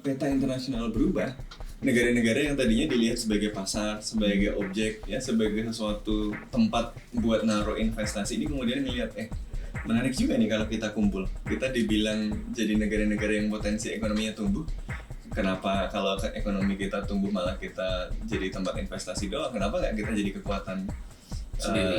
peta internasional berubah. Negara-negara yang tadinya dilihat sebagai pasar, sebagai objek, ya sebagai sesuatu tempat buat naruh investasi, ini kemudian ngelihat menarik juga nih kalau kita kumpul. Kita dibilang jadi negara-negara yang potensi ekonominya tumbuh. Kenapa kalau ekonomi kita tumbuh malah kita jadi tempat investasi doang? Kenapa nggak kita jadi kekuatan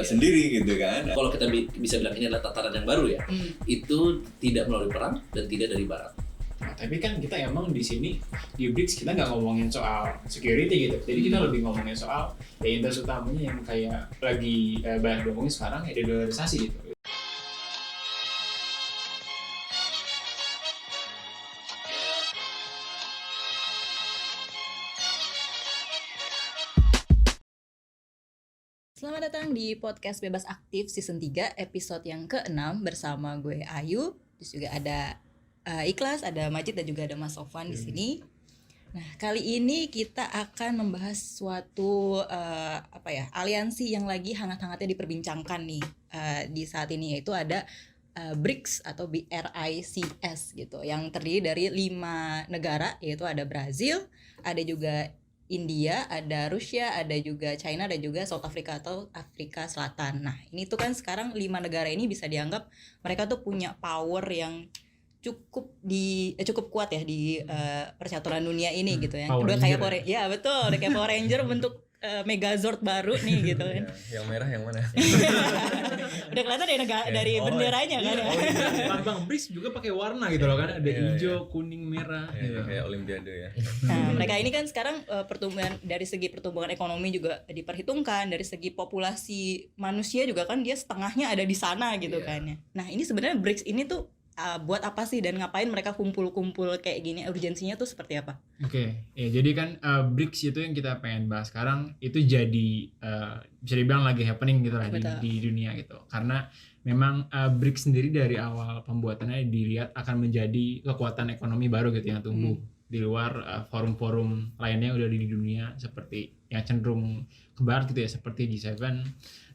sendiri gitu kan? Kalau kita bisa bilang ini adalah tataran yang baru ya, itu tidak melalui perang dan tidak dari barat. Nah, tapi kan kita emang di sini di BRICS kita nggak ngomongin soal security gitu, jadi kita lebih ngomongin soal interest utamanya yang kayak lagi banyak ngomongin sekarang ya dolarisasi gitu. Selamat datang di podcast Bebas Aktif season 3 episode yang ke-6 bersama gue Ayu, terus juga ada Ikhlas, ada Majid dan juga ada Mas Sofwan di sini. Nah, kali ini kita akan membahas suatu aliansi yang lagi hangat-hangatnya diperbincangkan nih di saat ini, yaitu ada BRICS atau BRICS gitu, yang terdiri dari 5 negara, yaitu ada Brazil, ada juga India, ada Rusia, ada juga China, dan juga South Africa atau Afrika Selatan. Nah, ini tuh kan sekarang 5 negara ini bisa dianggap mereka tuh punya power yang cukup kuat ya di percaturan dunia ini gitu ya. Udah kayak udah kayak Power Ranger bentuk Megazord baru nih gitu kan. Yang merah yang mana? Udah kelihatan dari benderanya kan ya. Bang BRICS juga pakai warna gitu loh kan, ada hijau, kuning, merah gitu. Kayak Olimpiade ya. Nah, mereka ini kan sekarang pertumbuhan dari segi pertumbuhan ekonomi juga diperhitungkan, dari segi populasi manusia juga kan dia setengahnya ada di sana gitu kan ya. Nah, ini sebenarnya BRICS ini tuh buat apa sih dan ngapain mereka kumpul-kumpul kayak gini, urgensinya tuh seperti apa? Oke, ya jadi kan BRICS itu yang kita pengen bahas sekarang itu jadi bisa dibilang lagi happening gitu lah di dunia gitu. Karena memang BRICS sendiri dari awal pembuatannya dilihat akan menjadi kekuatan ekonomi baru gitu yang tumbuh di luar forum-forum lainnya udah di dunia seperti yang cenderung ke barat gitu ya, seperti G7.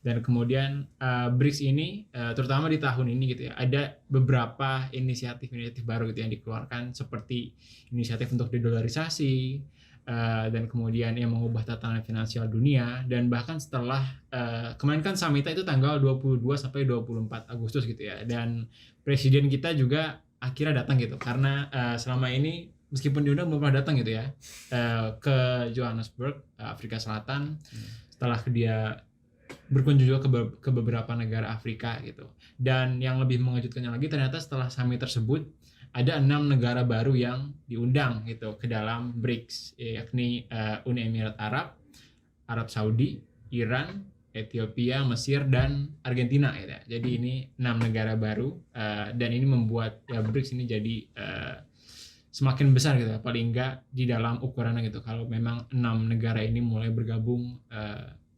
Dan kemudian BRICS ini terutama di tahun ini gitu ya, ada beberapa inisiatif baru gitu yang dikeluarkan, seperti inisiatif untuk dedolarisasi dan kemudian yang mengubah tatanan finansial dunia. Dan bahkan setelah kemarin kan summitnya itu tanggal 22 sampai 24 Agustus gitu ya, dan presiden kita juga akhirnya datang gitu, karena selama ini meskipun diundang belum pernah datang gitu ya ke Johannesburg, Afrika Selatan. Setelah dia berkunjung juga ke beberapa negara Afrika gitu. Dan yang lebih mengejutkannya lagi, ternyata setelah summit tersebut ada 6 negara baru yang diundang gitu ke dalam BRICS, yakni Uni Emirat Arab, Arab Saudi, Iran, Ethiopia, Mesir, dan Argentina gitu ya. Jadi ini 6 negara baru dan ini membuat BRICS ini jadi semakin besar gitu, paling enggak di dalam ukurannya gitu. Kalau memang 6 negara ini mulai bergabung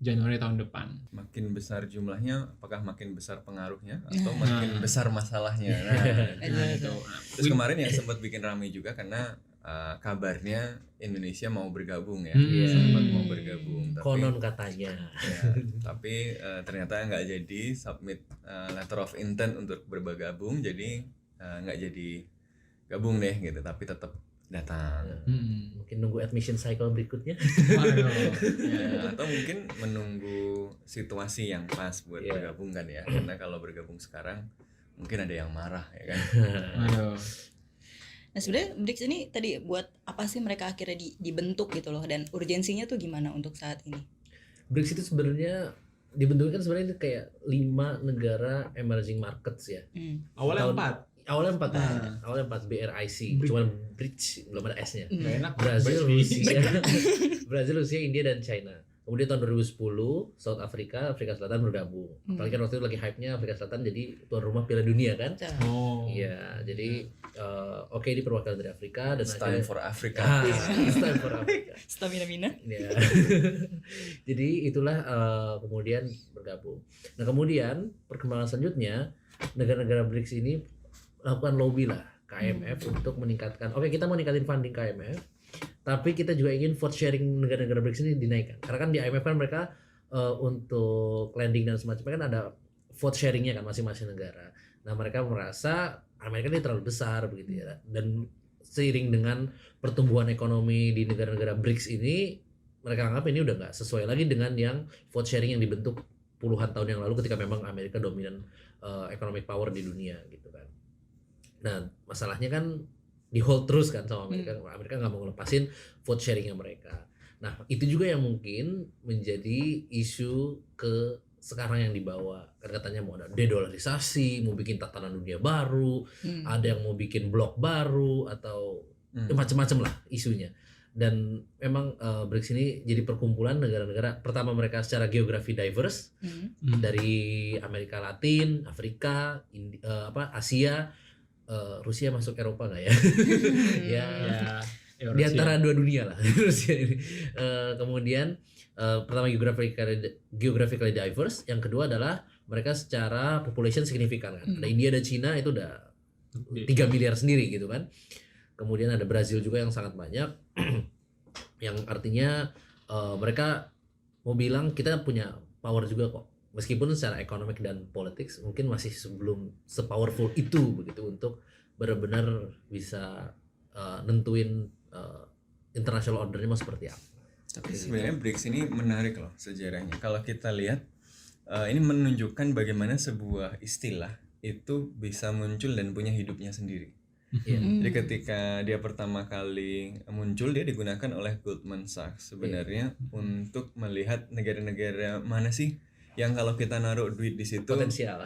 Januari tahun depan. Makin besar jumlahnya, apakah makin besar pengaruhnya atau makin besar masalahnya? Terus kemarin yang sempat bikin ramai juga karena kabarnya Indonesia mau bergabung ya, sempat mau bergabung. Tapi, konon katanya. Ya, tapi ternyata nggak jadi submit letter of intent untuk bergabung, jadi nggak jadi gabung deh gitu, tapi tetap datang. Mungkin nunggu admission cycle berikutnya. Atau mungkin menunggu situasi yang pas buat bergabung kan ya, karena kalau bergabung sekarang mungkin ada yang marah ya kan. Nah, sebenarnya BRICS ini tadi buat apa sih mereka akhirnya dibentuk gitu loh, dan urgensinya tuh gimana untuk saat ini? BRICS itu sebenarnya dibentuknya kan sebenarnya kayak 5 negara emerging markets ya. Awalnya 4 BRIC, cuman BRICS belum ada S-nya. enak. Brazil, Rusia, India, dan China. Kemudian tahun 2010 South Afrika Selatan bergabung. Apalagi kan waktu itu lagi hype-nya Afrika Selatan jadi tuan rumah Piala Dunia kan. Iya, jadi ini perwakilan dari Afrika dan It's time for Africa. It's time for Africa. Stamina. Ya. Jadi itulah kemudian bergabung. Nah, kemudian perkembangan selanjutnya negara-negara BRICS ini lakukan lobby lah ke IMF untuk meningkatkan. Kita mau ningkatin funding ke IMF, tapi kita juga ingin vote sharing negara-negara BRICS ini dinaikkan. Karena kan di IMF kan mereka untuk lending dan semacamnya kan ada vote sharingnya kan masing-masing negara. Nah, mereka merasa Amerika ini terlalu besar begitu ya. Dan seiring dengan pertumbuhan ekonomi di negara-negara BRICS ini, mereka anggap ini udah nggak sesuai lagi dengan yang vote sharing yang dibentuk puluhan tahun yang lalu ketika memang Amerika dominan economic power di dunia gitu kan. Nah masalahnya kan di hold terus kan sama Amerika. Amerika nggak mau ngelepasin vote sharingnya mereka. Nah itu juga yang mungkin menjadi isu ke sekarang yang dibawa, kan katanya mau ada dedolarisasi, mau bikin tatanan dunia baru, ada yang mau bikin blok baru atau macam-macam lah isunya. Dan memang BRICS ini jadi perkumpulan negara-negara, pertama mereka secara geografi diverse, dari Amerika Latin, Afrika, Asia, Rusia masuk Eropa nggak ya? Ya, di antara dua dunia lah Rusia ini. Kemudian pertama geographically diverse, yang kedua adalah mereka secara population signifikan kan. Ada India dan Cina itu udah 3 miliar sendiri gitu kan. Kemudian ada Brazil juga yang sangat banyak, yang artinya mereka mau bilang kita punya power juga kok, meskipun secara ekonomi dan politik mungkin masih sebelum sepowerful itu begitu untuk benar-benar bisa nentuin international ordernya mau seperti apa. Tapi sebenarnya BRICS ini menarik loh sejarahnya. Kalau kita lihat ini menunjukkan bagaimana sebuah istilah itu bisa muncul dan punya hidupnya sendiri. Jadi ketika dia pertama kali muncul, dia digunakan oleh Goldman Sachs sebenarnya untuk melihat negara-negara mana sih yang kalau kita naruh duit di situ potensial,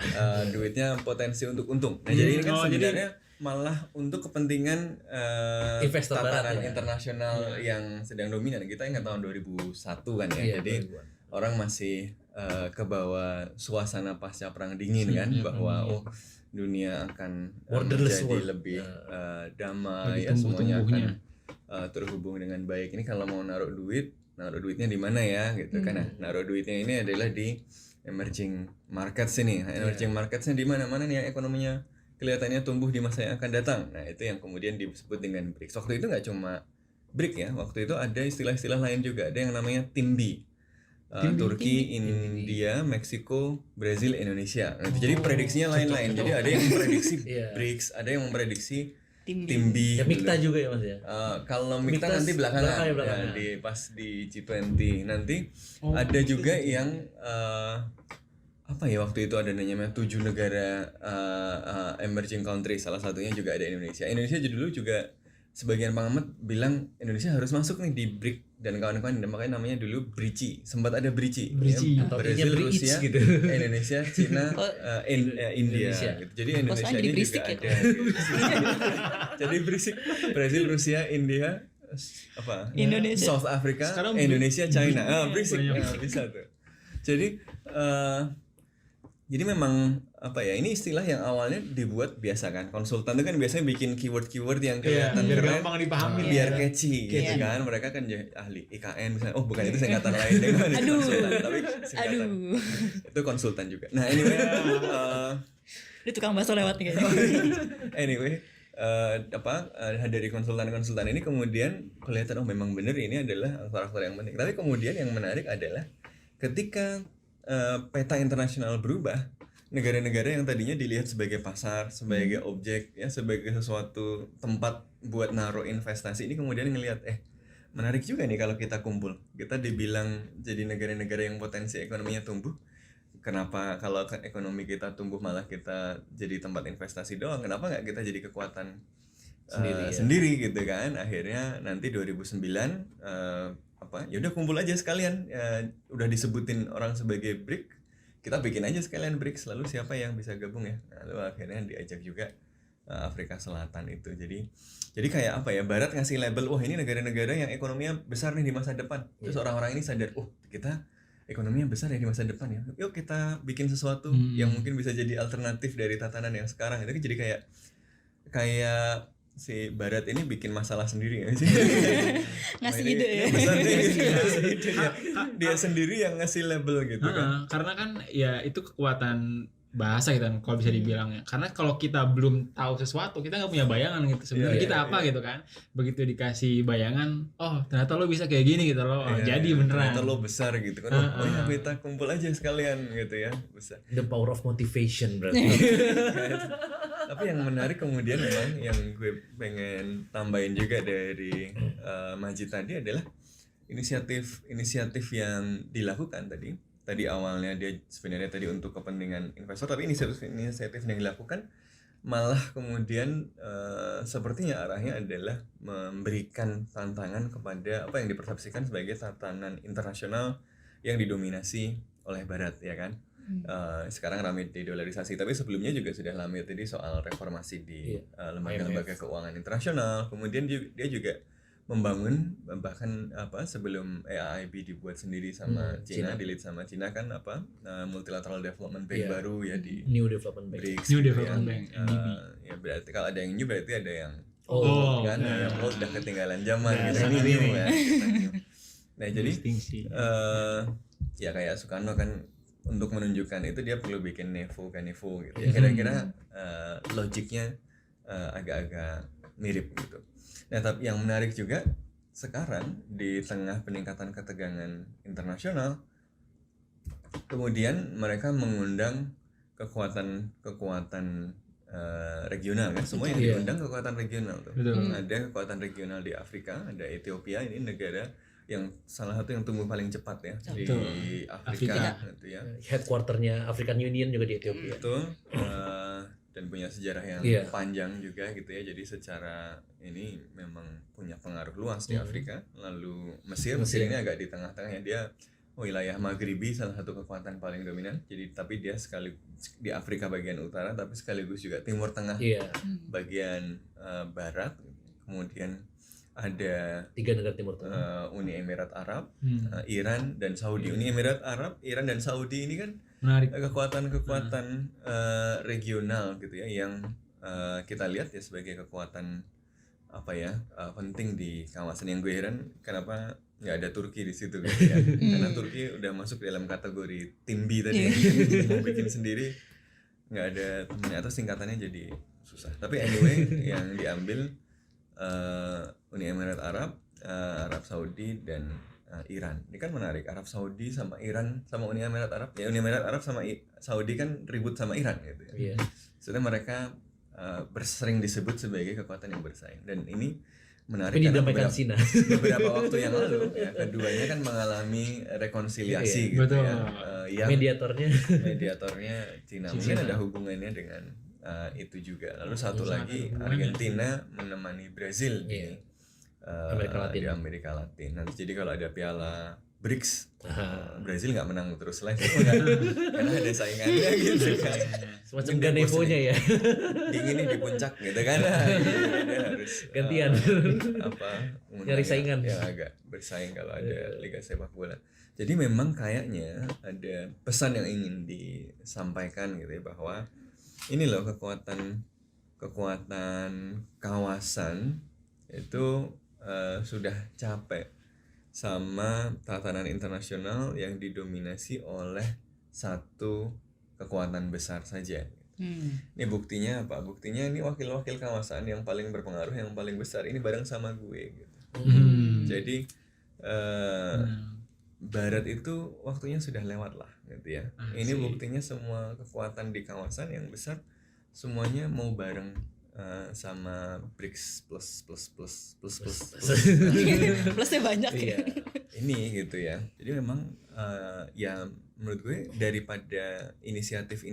duitnya potensi untuk untung. Nah jadi ini kan sebenarnya malah untuk kepentingan investor tataran barat, internasional yang sedang dominan. Kita ingat tahun 2001 kan ya. Jadi orang masih kebawa suasana pasca perang dingin kan, bahwa dunia akan menjadi lebih damai, ya semuanya akan terhubung dengan baik. Ini kalau mau naruh duitnya di mana ya gitu kan. Nah, naruh duitnya ini adalah di emerging markets ini. Emerging marketsnya di mana-mana nih yang ekonominya kelihatannya tumbuh di masa yang akan datang. Nah itu yang kemudian disebut dengan BRICS. Waktu itu nggak cuma BRIC ya, waktu itu ada istilah-istilah lain juga. Ada yang namanya TIMBY, Turki, India, Meksiko, Brazil, Indonesia. Nah, jadi prediksinya lain-lain. Jadi ada yang memprediksi BRICS, ada yang memprediksi TIMBY. Ya MIKTA juga ya mas ya. Kalau MIKTA nanti belakangan. Ya, pas di G20 nanti ada juga yang apa ya, waktu itu ada namanya 7 negara emerging country, salah satunya juga ada Indonesia. Indonesia dulu juga sebagian pengamat bilang Indonesia harus masuk nih di BRIC dan kawan-kawan, dan makanya namanya dulu BRICI. Sempat ada BRICI. Ya, Brazil, Rusia, gitu. Indonesia, Cina, India. Gitu. Jadi Indonesia ini juga ada. Jadi BRICI, Brazil, Rusia, India, Indonesia, South Africa, Indonesia, China. BRICI bisa tuh. Jadi memang ini istilah yang awalnya dibuat biasa kan, konsultan itu kan biasanya bikin keyword yang kelihatan biar keren, gampang dipahami, biar catchy gitu kan. Mereka kan ahli IKN misalnya, bukan itu singkatan lain dengan konsultan, tapi singkatan itu konsultan juga. Nah anyway, dia tukang bakso lewat nih kayaknya. Anyway, dari konsultan ini kemudian kelihatan memang benar ini adalah faktor yang penting. Tapi kemudian yang menarik adalah ketika peta internasional berubah, negara-negara yang tadinya dilihat sebagai pasar, sebagai objek, ya sebagai sesuatu tempat buat naruh investasi, ini kemudian ngelihat menarik juga nih kalau kita kumpul. Kita dibilang jadi negara-negara yang potensi ekonominya tumbuh. Kenapa kalau ekonomi kita tumbuh malah kita jadi tempat investasi doang? Kenapa nggak kita jadi kekuatan sendiri gitu kan? Akhirnya nanti 2009 ya udah kumpul aja sekalian, udah disebutin orang sebagai BRIC, kita bikin aja sekalian BRIC, lalu siapa yang bisa gabung ya? Lalu akhirnya diajak juga Afrika Selatan itu. Jadi kayak Barat ngasih label, ini negara-negara yang ekonominya besar nih di masa depan. Terus orang-orang ini sadar, kita ekonominya besar ya di masa depan ya. Yuk kita bikin sesuatu yang mungkin bisa jadi alternatif dari tatanan yang sekarang. Itu jadi kayak si Barat ini bikin masalah sendiri ya sih. Ngasih ide ya. Besar dia sendiri yang ngasih label gitu kan. Karena kan ya itu kekuatan bahasa gitu kan, kalau bisa dibilangnya. Karena kalau kita belum tahu sesuatu, kita nggak punya bayangan gitu sebenarnya Iya, kita iya, apa iya. gitu kan. Begitu dikasih bayangan, oh ternyata lo bisa kayak gini gitu loh. Iya, Jadi iya. beneran. Ternyata lo besar gitu kan. Oh ya kita kumpul aja sekalian gitu ya. Besar. The power of motivation berarti. Tapi yang menarik kemudian memang yang gue pengen tambahin juga dari Majid tadi adalah inisiatif yang dilakukan tadi awalnya dia sebenarnya tadi untuk kepentingan investor, tapi inisiatif yang dilakukan malah kemudian sepertinya arahnya adalah memberikan tantangan kepada apa yang dipersepsikan sebagai tatanan internasional yang didominasi oleh Barat, ya kan. Sekarang ramai de-dollarisasi, tapi sebelumnya juga sudah ramai tadi soal reformasi di lembaga-lembaga keuangan internasional. Kemudian dia juga membangun, bahkan sebelum AIIB dibuat sendiri sama Cina, di-lead sama Cina kan multilateral development bank baru ya di New Development Bank. BRICS New gitu Development ya. Bank, NDB. Ya berarti kalau ada yang new berarti ada yang Kan, yang old udah ketinggalan zaman Nah, gitu. Ini sama new new. ya. kita new. Nah jadi Distingsi. ya kayak Soekarno kan untuk menunjukkan itu dia perlu bikin Nevo gitu ya. Kira-kira logiknya agak-agak mirip gitu. Nah tapi yang menarik juga sekarang di tengah peningkatan ketegangan internasional, kemudian mereka mengundang kekuatan regional kan, semua yang diundang kekuatan regional tuh. Betul. Ada kekuatan regional di Afrika, ada Ethiopia, ini negara yang salah satu yang tumbuh paling cepat ya di Afrika gitu ya. Headquarternya African Union juga di Ethiopia. Betul. Dan punya sejarah yang panjang juga gitu ya. Jadi secara ini memang punya pengaruh luas di Afrika. Lalu Mesir ini agak di tengah-tengahnya, dia wilayah Maghribi, salah satu kekuatan paling dominan. Jadi tapi dia sekali di Afrika bagian utara, tapi sekaligus juga Timur Tengah bagian barat. Kemudian ada 3 negara Timur Tengah, Uni Emirat Arab, Iran dan Saudi. Uni Emirat Arab, Iran dan Saudi ini kan Menarik. kekuatan-kekuatan regional gitu ya, yang kita lihat ya sebagai kekuatan penting di kawasan. Yang gue heran kenapa nggak ada Turki di situ gitu ya. Karena Turki udah masuk dalam kategori tim B tadi, mau bikin sendiri nggak ada temennya atau singkatannya jadi susah. Tapi anyway yang diambil Uni Emirat Arab, Arab Saudi dan Iran. Ini kan menarik, Arab Saudi sama Iran sama Uni Emirat Arab. Ya Uni Emirat Arab sama Saudi kan ribut sama Iran gitu ya. Sebenarnya mereka sering disebut sebagai kekuatan yang bersaing, dan ini menarik karena beberapa waktu yang lalu ya, keduanya kan mengalami rekonsiliasi gitu betul. ya. Mediatornya Cina. Mungkin ada hubungannya dengan itu juga. Lalu satu lagi Argentina menemani Brazil di Amerika Latin. Nanti jadi kalau ada Piala BRICS, Brazil nggak menang terus lagi karena ada saingannya gitu kan. Semacam Ganevo-nya ya. Dinginnya di puncak gitu kan. Dia harus gantian nyari saingan. Ya agak bersaing kalau ada liga sepak bola. Jadi memang kayaknya ada pesan yang ingin disampaikan gitu ya, bahwa ini loh kekuatan kawasan itu sudah capek sama tatanan internasional yang didominasi oleh satu kekuatan besar saja. Ini buktinya apa? Buktinya ini wakil-wakil kawasan yang paling berpengaruh, yang paling besar ini bareng sama gue gitu. Jadi Barat itu waktunya sudah lewat lah gitu ya. Ini buktinya semua kekuatan di kawasan yang besar semuanya mau bareng sama BRICS plus. Plusnya banyak ya. Ini gitu ya. Jadi memang ya menurut gue daripada inisiatif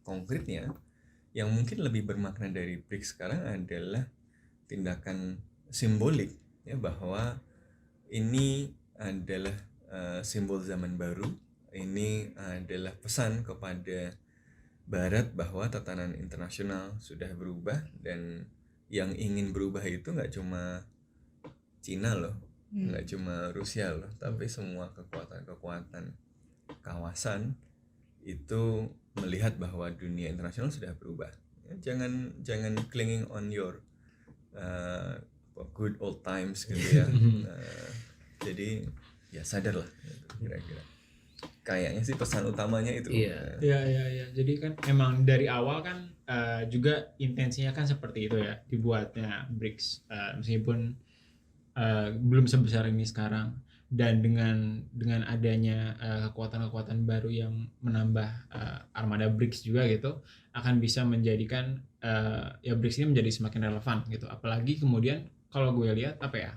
konkretnya, yang mungkin lebih bermakna dari BRICS sekarang adalah tindakan simbolik ya, bahwa ini adalah simbol zaman baru. Ini adalah pesan kepada Barat bahwa tatanan internasional sudah berubah, dan yang ingin berubah itu nggak cuma Cina loh, nggak cuma Rusia loh, tapi semua kekuatan kawasan itu melihat bahwa dunia internasional sudah berubah. Ya, jangan clinging on your good old times gitu ya. Jadi ya sadarlah gitu, kira-kira. kayaknya sih pesan utamanya itu. Iya. Iya. Jadi kan emang dari awal kan juga intensinya kan seperti itu ya dibuatnya BRICS, meskipun belum sebesar ini sekarang, dan dengan adanya kekuatan-kekuatan baru yang menambah armada BRICS juga gitu akan bisa menjadikan ya BRICS ini menjadi semakin relevan gitu. Apalagi kemudian kalau gue lihat apa ya,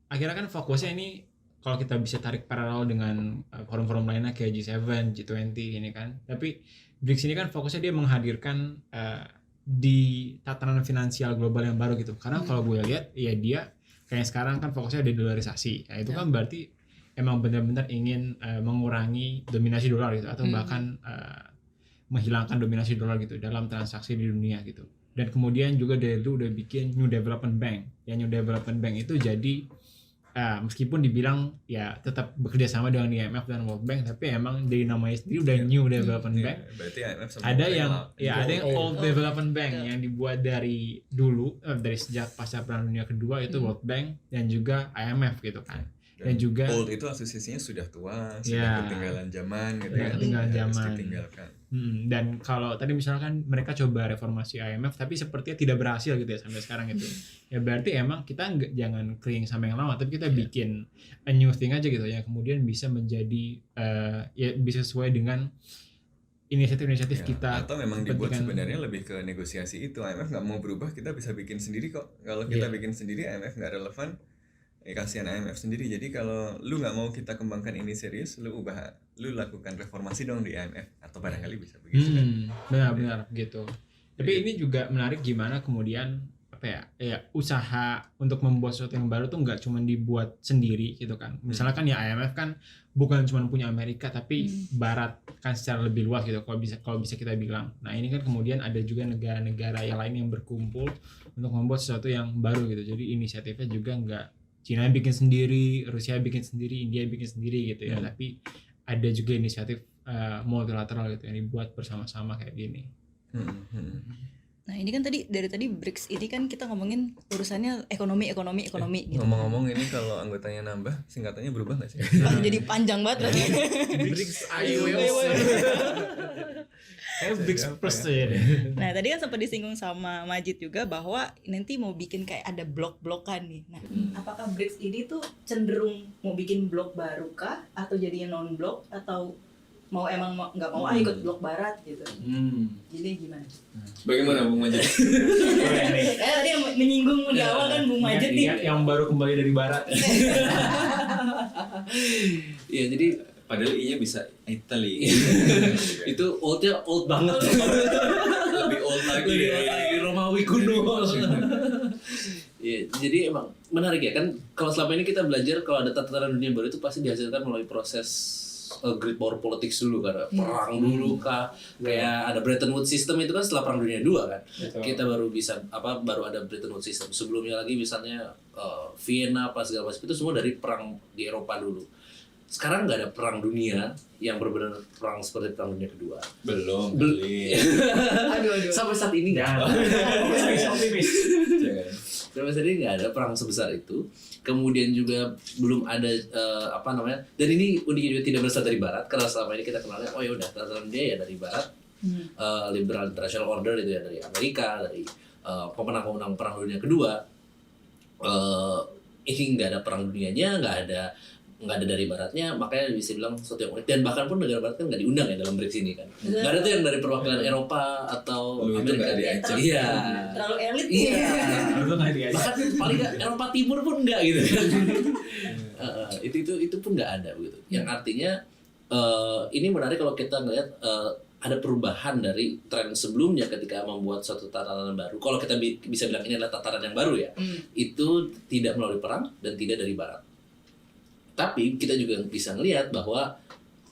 akhirnya kan fokusnya ini kalau kita bisa tarik paralel dengan forum-forum lainnya kayak G7, G20 ini kan. Tapi BRICS ini kan fokusnya dia menghadirkan di tatanan finansial global yang baru gitu. Karena kalau gue lihat ya dia kayak sekarang kan fokusnya di dolarisasi. Nah, itu kan berarti emang benar-benar ingin mengurangi dominasi dolar gitu, atau bahkan menghilangkan dominasi dolar gitu dalam transaksi di dunia gitu. Dan kemudian juga dari itu udah bikin New Development Bank. Yang New Development Bank itu jadi meskipun dibilang ya tetap bekerja sama dengan IMF dan World Bank, tapi emang dari namanya sendiri udah New Development Bank. Berarti IMF sama Ada World yang Bank ada yang Old Development Bank yang dibuat dari dulu dari sejak pasca Perang Dunia Kedua itu World Bank dan juga IMF gitu kan. Dan juga old itu asosiasinya sudah tua, sudah ketinggalan zaman gitu ya. Ketinggalan zaman. Harus ditinggalkan. Dan kalau tadi misalkan mereka coba reformasi IMF tapi sepertinya tidak berhasil gitu ya sampai sekarang gitu. Ya berarti emang kita jangan clinging sama yang lama, tapi kita bikin a new thing aja gitu ya, kemudian bisa menjadi ya bisa sesuai dengan inisiatif-inisiatif kita. Atau memang dibuat sebenarnya lebih ke negosiasi itu. IMF nggak mau berubah, kita bisa bikin sendiri kok. Kalau kita bikin sendiri IMF nggak relevan, kasihan IMF sendiri. Jadi kalau lu nggak mau kita kembangkan ini serius, lu lakukan reformasi dong di IMF, atau barangkali bisa begitu kan. Benar gitu. Tapi ini juga menarik gimana kemudian apa ya usaha untuk membuat sesuatu yang baru tuh nggak cuma dibuat sendiri gitu kan. Misalnya kan ya IMF kan bukan cuma punya Amerika tapi Barat kan secara lebih luas gitu kalau bisa kita bilang. Nah ini kan kemudian ada juga negara-negara yang lain yang berkumpul untuk membuat sesuatu yang baru gitu. Jadi inisiatifnya juga nggak Cina bikin sendiri, Rusia bikin sendiri, India bikin sendiri gitu ya. Tapi ada juga inisiatif multilateral gitu yang dibuat bersama-sama kayak gini. Nah ini kan dari tadi BRICS ini kan kita ngomongin urusannya ekonomi gitu. Ngomong-ngomong ini kalau anggotanya nambah, singkatannya berubah nggak sih? Jadi panjang banget berarti. BRICS ayo. BRICS plus ya deh. Nah tadi kan sempat disinggung sama Majid juga bahwa nanti mau bikin kayak ada blok-blokan nih. Nah apakah BRICS ini tuh cenderung mau bikin blok baru kah, atau jadinya non blok, atau mau emang nggak mau ikut blok barat gitu? Jadi gimana? Bagaimana Bung Majid? Tadi yang menyinggung di awal kan Bung Majid nih. Yang baru kembali dari barat. Iya, jadi Padahal I-nya bisa Italy. itu oldnya old banget. Lebih old lagi. Romawi kuno. Ya, jadi emang menarik ya kan, kalau selama ini kita belajar kalau ada tatanan dunia baru itu pasti dihasilkan melalui proses great power politics dulu, karena perang dulu kah, kayak ada Bretton Woods system itu kan setelah Perang Dunia II kan. Betul. Kita baru ada Bretton Woods system. Sebelumnya lagi misalnya Vienna apa segala macam itu semua dari perang di Eropa dulu. Sekarang nggak ada perang dunia yang benar-benar perang seperti Perang Dunia Kedua. Belum. Aduh. Sampai saat ini nggak. Optimis. Sampai saat ini nggak ada perang sebesar itu. Kemudian juga belum ada dan ini uniknya juga tidak berasal dari Barat, karena selama ini kita kenalnya oh ya udah tatanan dia ya dari Barat, liberal international order itu ya dari Amerika, dari pemenang-pemenang Perang Dunia Kedua. Ini nggak ada perang dunianya, nggak ada dari Baratnya, makanya bisa bilang sesuatu yang unik. Dan bahkan pun negara Barat kan nggak diundang ya dalam BRICS ini kan. Nggak ada tuh yang dari perwakilan Eropa atau Amerika. Iya. Terlalu elit. Iya. Bahkan paling nggak Eropa Timur pun nggak gitu kan. Itu pun nggak ada gitu. Yang artinya ini menarik kalau kita ngelihat ada perubahan dari tren sebelumnya ketika membuat suatu tatanan baru. Kalau kita bisa bilang ini adalah tatanan yang baru ya, itu tidak melalui perang dan tidak dari Barat. Tapi kita juga bisa ngelihat bahwa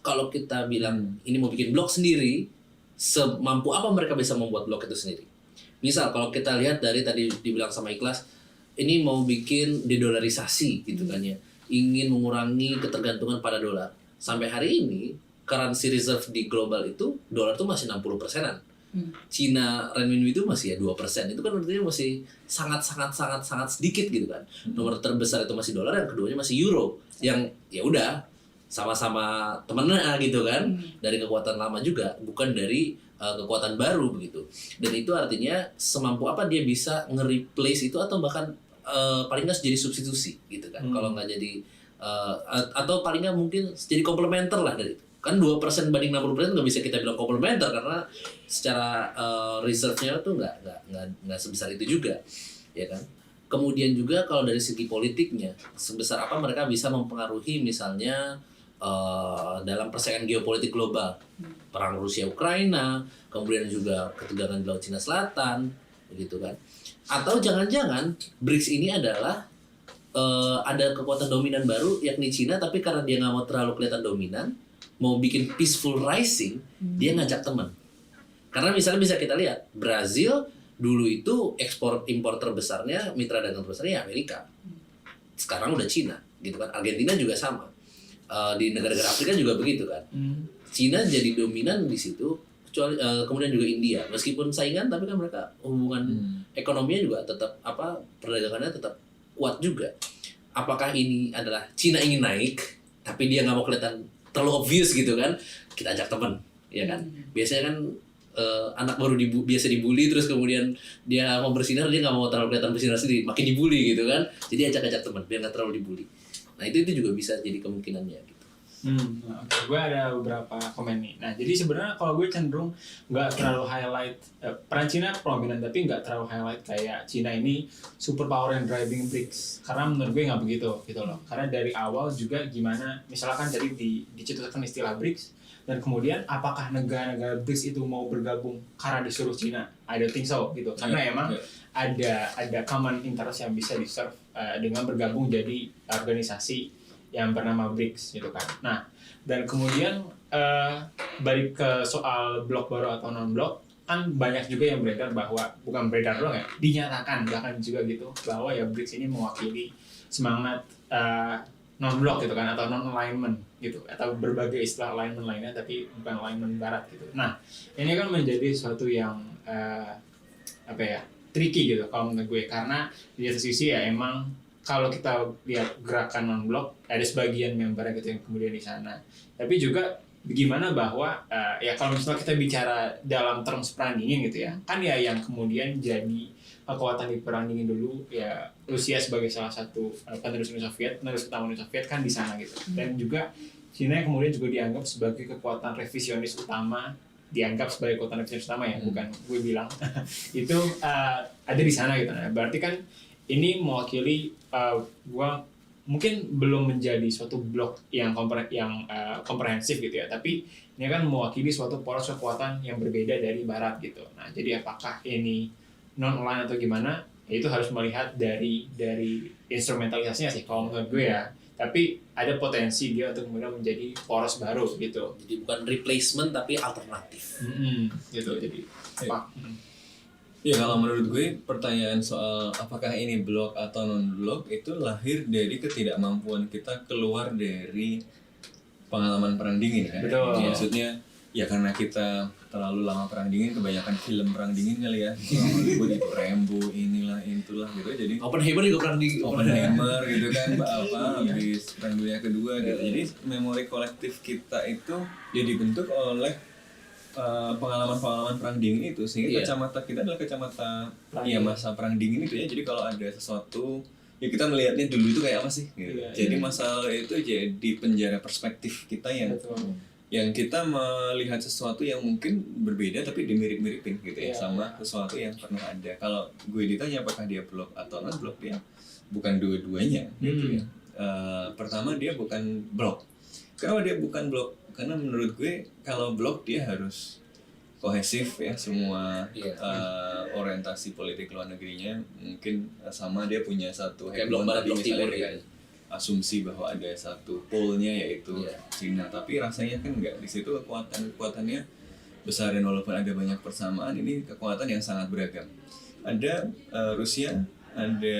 kalau kita bilang ini mau bikin blok sendiri, semampu apa mereka bisa membuat blok itu sendiri. Misal kalau kita lihat dari tadi dibilang sama Ikhlas, ini mau bikin dedolarisasi gitu kan ya, ingin mengurangi ketergantungan pada dolar. Sampai hari ini currency reserve di global itu dolar tuh masih 60%-an. Cina renminbi itu masih ya 2%. Itu kan artinya masih sangat sedikit gitu kan. Nomor terbesar itu masih dolar, yang keduanya masih euro. Yang ya udah sama-sama temennya gitu kan, dari kekuatan lama juga, bukan dari kekuatan baru begitu. Dan itu artinya semampu apa dia bisa nge-replace itu atau bahkan paling nggak jadi substitusi gitu kan. Kalau nggak jadi atau paling nggak mungkin jadi komplementer lah dari itu. Kan 2% banding 60% nggak bisa kita bilang komplementer karena secara reserve-nya tuh nggak sebesar itu juga, ya kan. Kemudian juga kalau dari segi politiknya, sebesar apa mereka bisa mempengaruhi misalnya dalam persaingan geopolitik global, perang Rusia Ukraina, kemudian juga ketegangan di Laut Cina Selatan, begitu kan? Atau jangan-jangan BRICS ini adalah ada kekuatan dominan baru yakni Cina, tapi karena dia nggak mau terlalu kelihatan dominan, mau bikin peaceful rising, dia ngajak teman. Karena misalnya bisa kita lihat Brazil dulu itu ekspor impor terbesarnya, mitra dagang terbesarnya Amerika. Sekarang udah Cina, gitu kan? Argentina juga sama. Di negara-negara Afrika juga begitu kan. Cina jadi dominan di situ, kecuali kemudian juga India. Meskipun saingan, tapi kan mereka hubungan ekonominya juga tetap perdagangannya tetap kuat juga. Apakah ini adalah Cina ingin naik, tapi dia nggak mau kelihatan terlalu obvious gitu kan? Kita ajak teman, ya kan? Biasanya kan anak baru biasa dibully, terus kemudian dia mau bersinar, dia nggak mau terlalu kelihatan bersinar sendiri, makin dibully gitu kan? Jadi ajak-ajak teman biar nggak terlalu dibully. Nah itu juga bisa jadi kemungkinannya gitu. Oke. Gue ada beberapa komen nih. Nah jadi sebenarnya kalau gue cenderung nggak terlalu highlight peran Cina prominent, tapi nggak terlalu highlight kayak Cina ini superpower yang driving BRICS. Karena menurut gue nggak begitu gitu loh. Karena dari awal juga gimana, misalkan tadi dicetuskan istilah BRICS, dan kemudian apakah negara-negara BRICS itu mau bergabung karena disuruh Cina? I don't think so gitu. Karena emang ada common interest yang bisa di-serve dengan bergabung jadi organisasi yang bernama BRICS gitu kan. Nah, dan kemudian balik ke soal blok baru atau non blok, kan banyak juga yang beredar bahwa, bukan beredar doang ya, dinyatakan bahkan juga gitu bahwa ya BRICS ini mewakili semangat non blok gitu kan, atau non alignment gitu, atau berbagai istilah alignment lainnya tapi bukan alignment barat gitu. Nah, ini kan menjadi sesuatu yang tricky gitu kalau menurut gue, karena di satu sisi ya emang kalau kita lihat gerakan non blok ada sebagian membernya gitu yang kemudian di sana, tapi juga bagaimana bahwa ya kalau misalnya kita bicara dalam terms perang dingin gitu ya, kan ya yang kemudian jadi kekuatan di perang dingin dulu ya Rusia sebagai salah satu penerus Uni Soviet, penerus utama Uni Soviet kan di sana gitu, dan juga Cina yang kemudian juga dianggap sebagai kekuatan revisionis utama, dianggap sebagai kekuatan revisionis utama ya, bukan gue bilang itu ada di sana gitu. Nah, berarti kan ini mewakili gua mungkin belum menjadi suatu blok yang komprehensif gitu ya, tapi ini kan mewakili suatu poros kekuatan yang berbeda dari Barat gitu. Nah, jadi apakah ini non align atau gimana? Ya itu harus melihat dari instrumentalisasinya sih kalau menurut gue ya. Tapi ada potensi dia untuk kemudian menjadi poros baru gitu. Jadi bukan replacement tapi alternatif. Gitu. Jadi apa? Ya kalau menurut gue pertanyaan soal apakah ini blok atau non blok itu lahir dari ketidakmampuan kita keluar dari pengalaman perang dingin kan. Betul. Maksudnya ya karena kita terlalu lama perang dingin, kebanyakan film perang dingin kali ya. Hollywood itu Rambo inilah itulah gitu. Jadi Oppenheimer juga perang dingin. Oppenheimer gitu kan, habis perang dunia kedua gitu. Jadi memori kolektif kita itu ya dibentuk oleh pengalaman-pengalaman perang dingin itu, sehingga kacamata kita adalah kacamata masa perang dingin itu ya. Jadi kalau ada sesuatu ya kita melihatnya dulu itu kayak apa sih gitu. Jadi masalah itu jadi penjara perspektif kita yang kita melihat sesuatu yang mungkin berbeda tapi dimirip-miripin gitu ya sama sesuatu yang pernah ada. Kalau gue ditanya apakah dia blok atau non blok, dia bukan dua-duanya gitu ya. Pertama dia bukan blok. Kenapa dia bukan blok? Karena menurut gue kalau blok dia harus kohesif ya, semua orientasi politik luar negerinya mungkin sama, dia punya satu blok barat blok timur ya. Asumsi bahwa ada satu pole-nya yaitu Cina, tapi rasanya kan enggak. Di situ kekuatannya besar, dan walaupun ada banyak persamaan, ini kekuatan yang sangat beragam. Ada Rusia, ada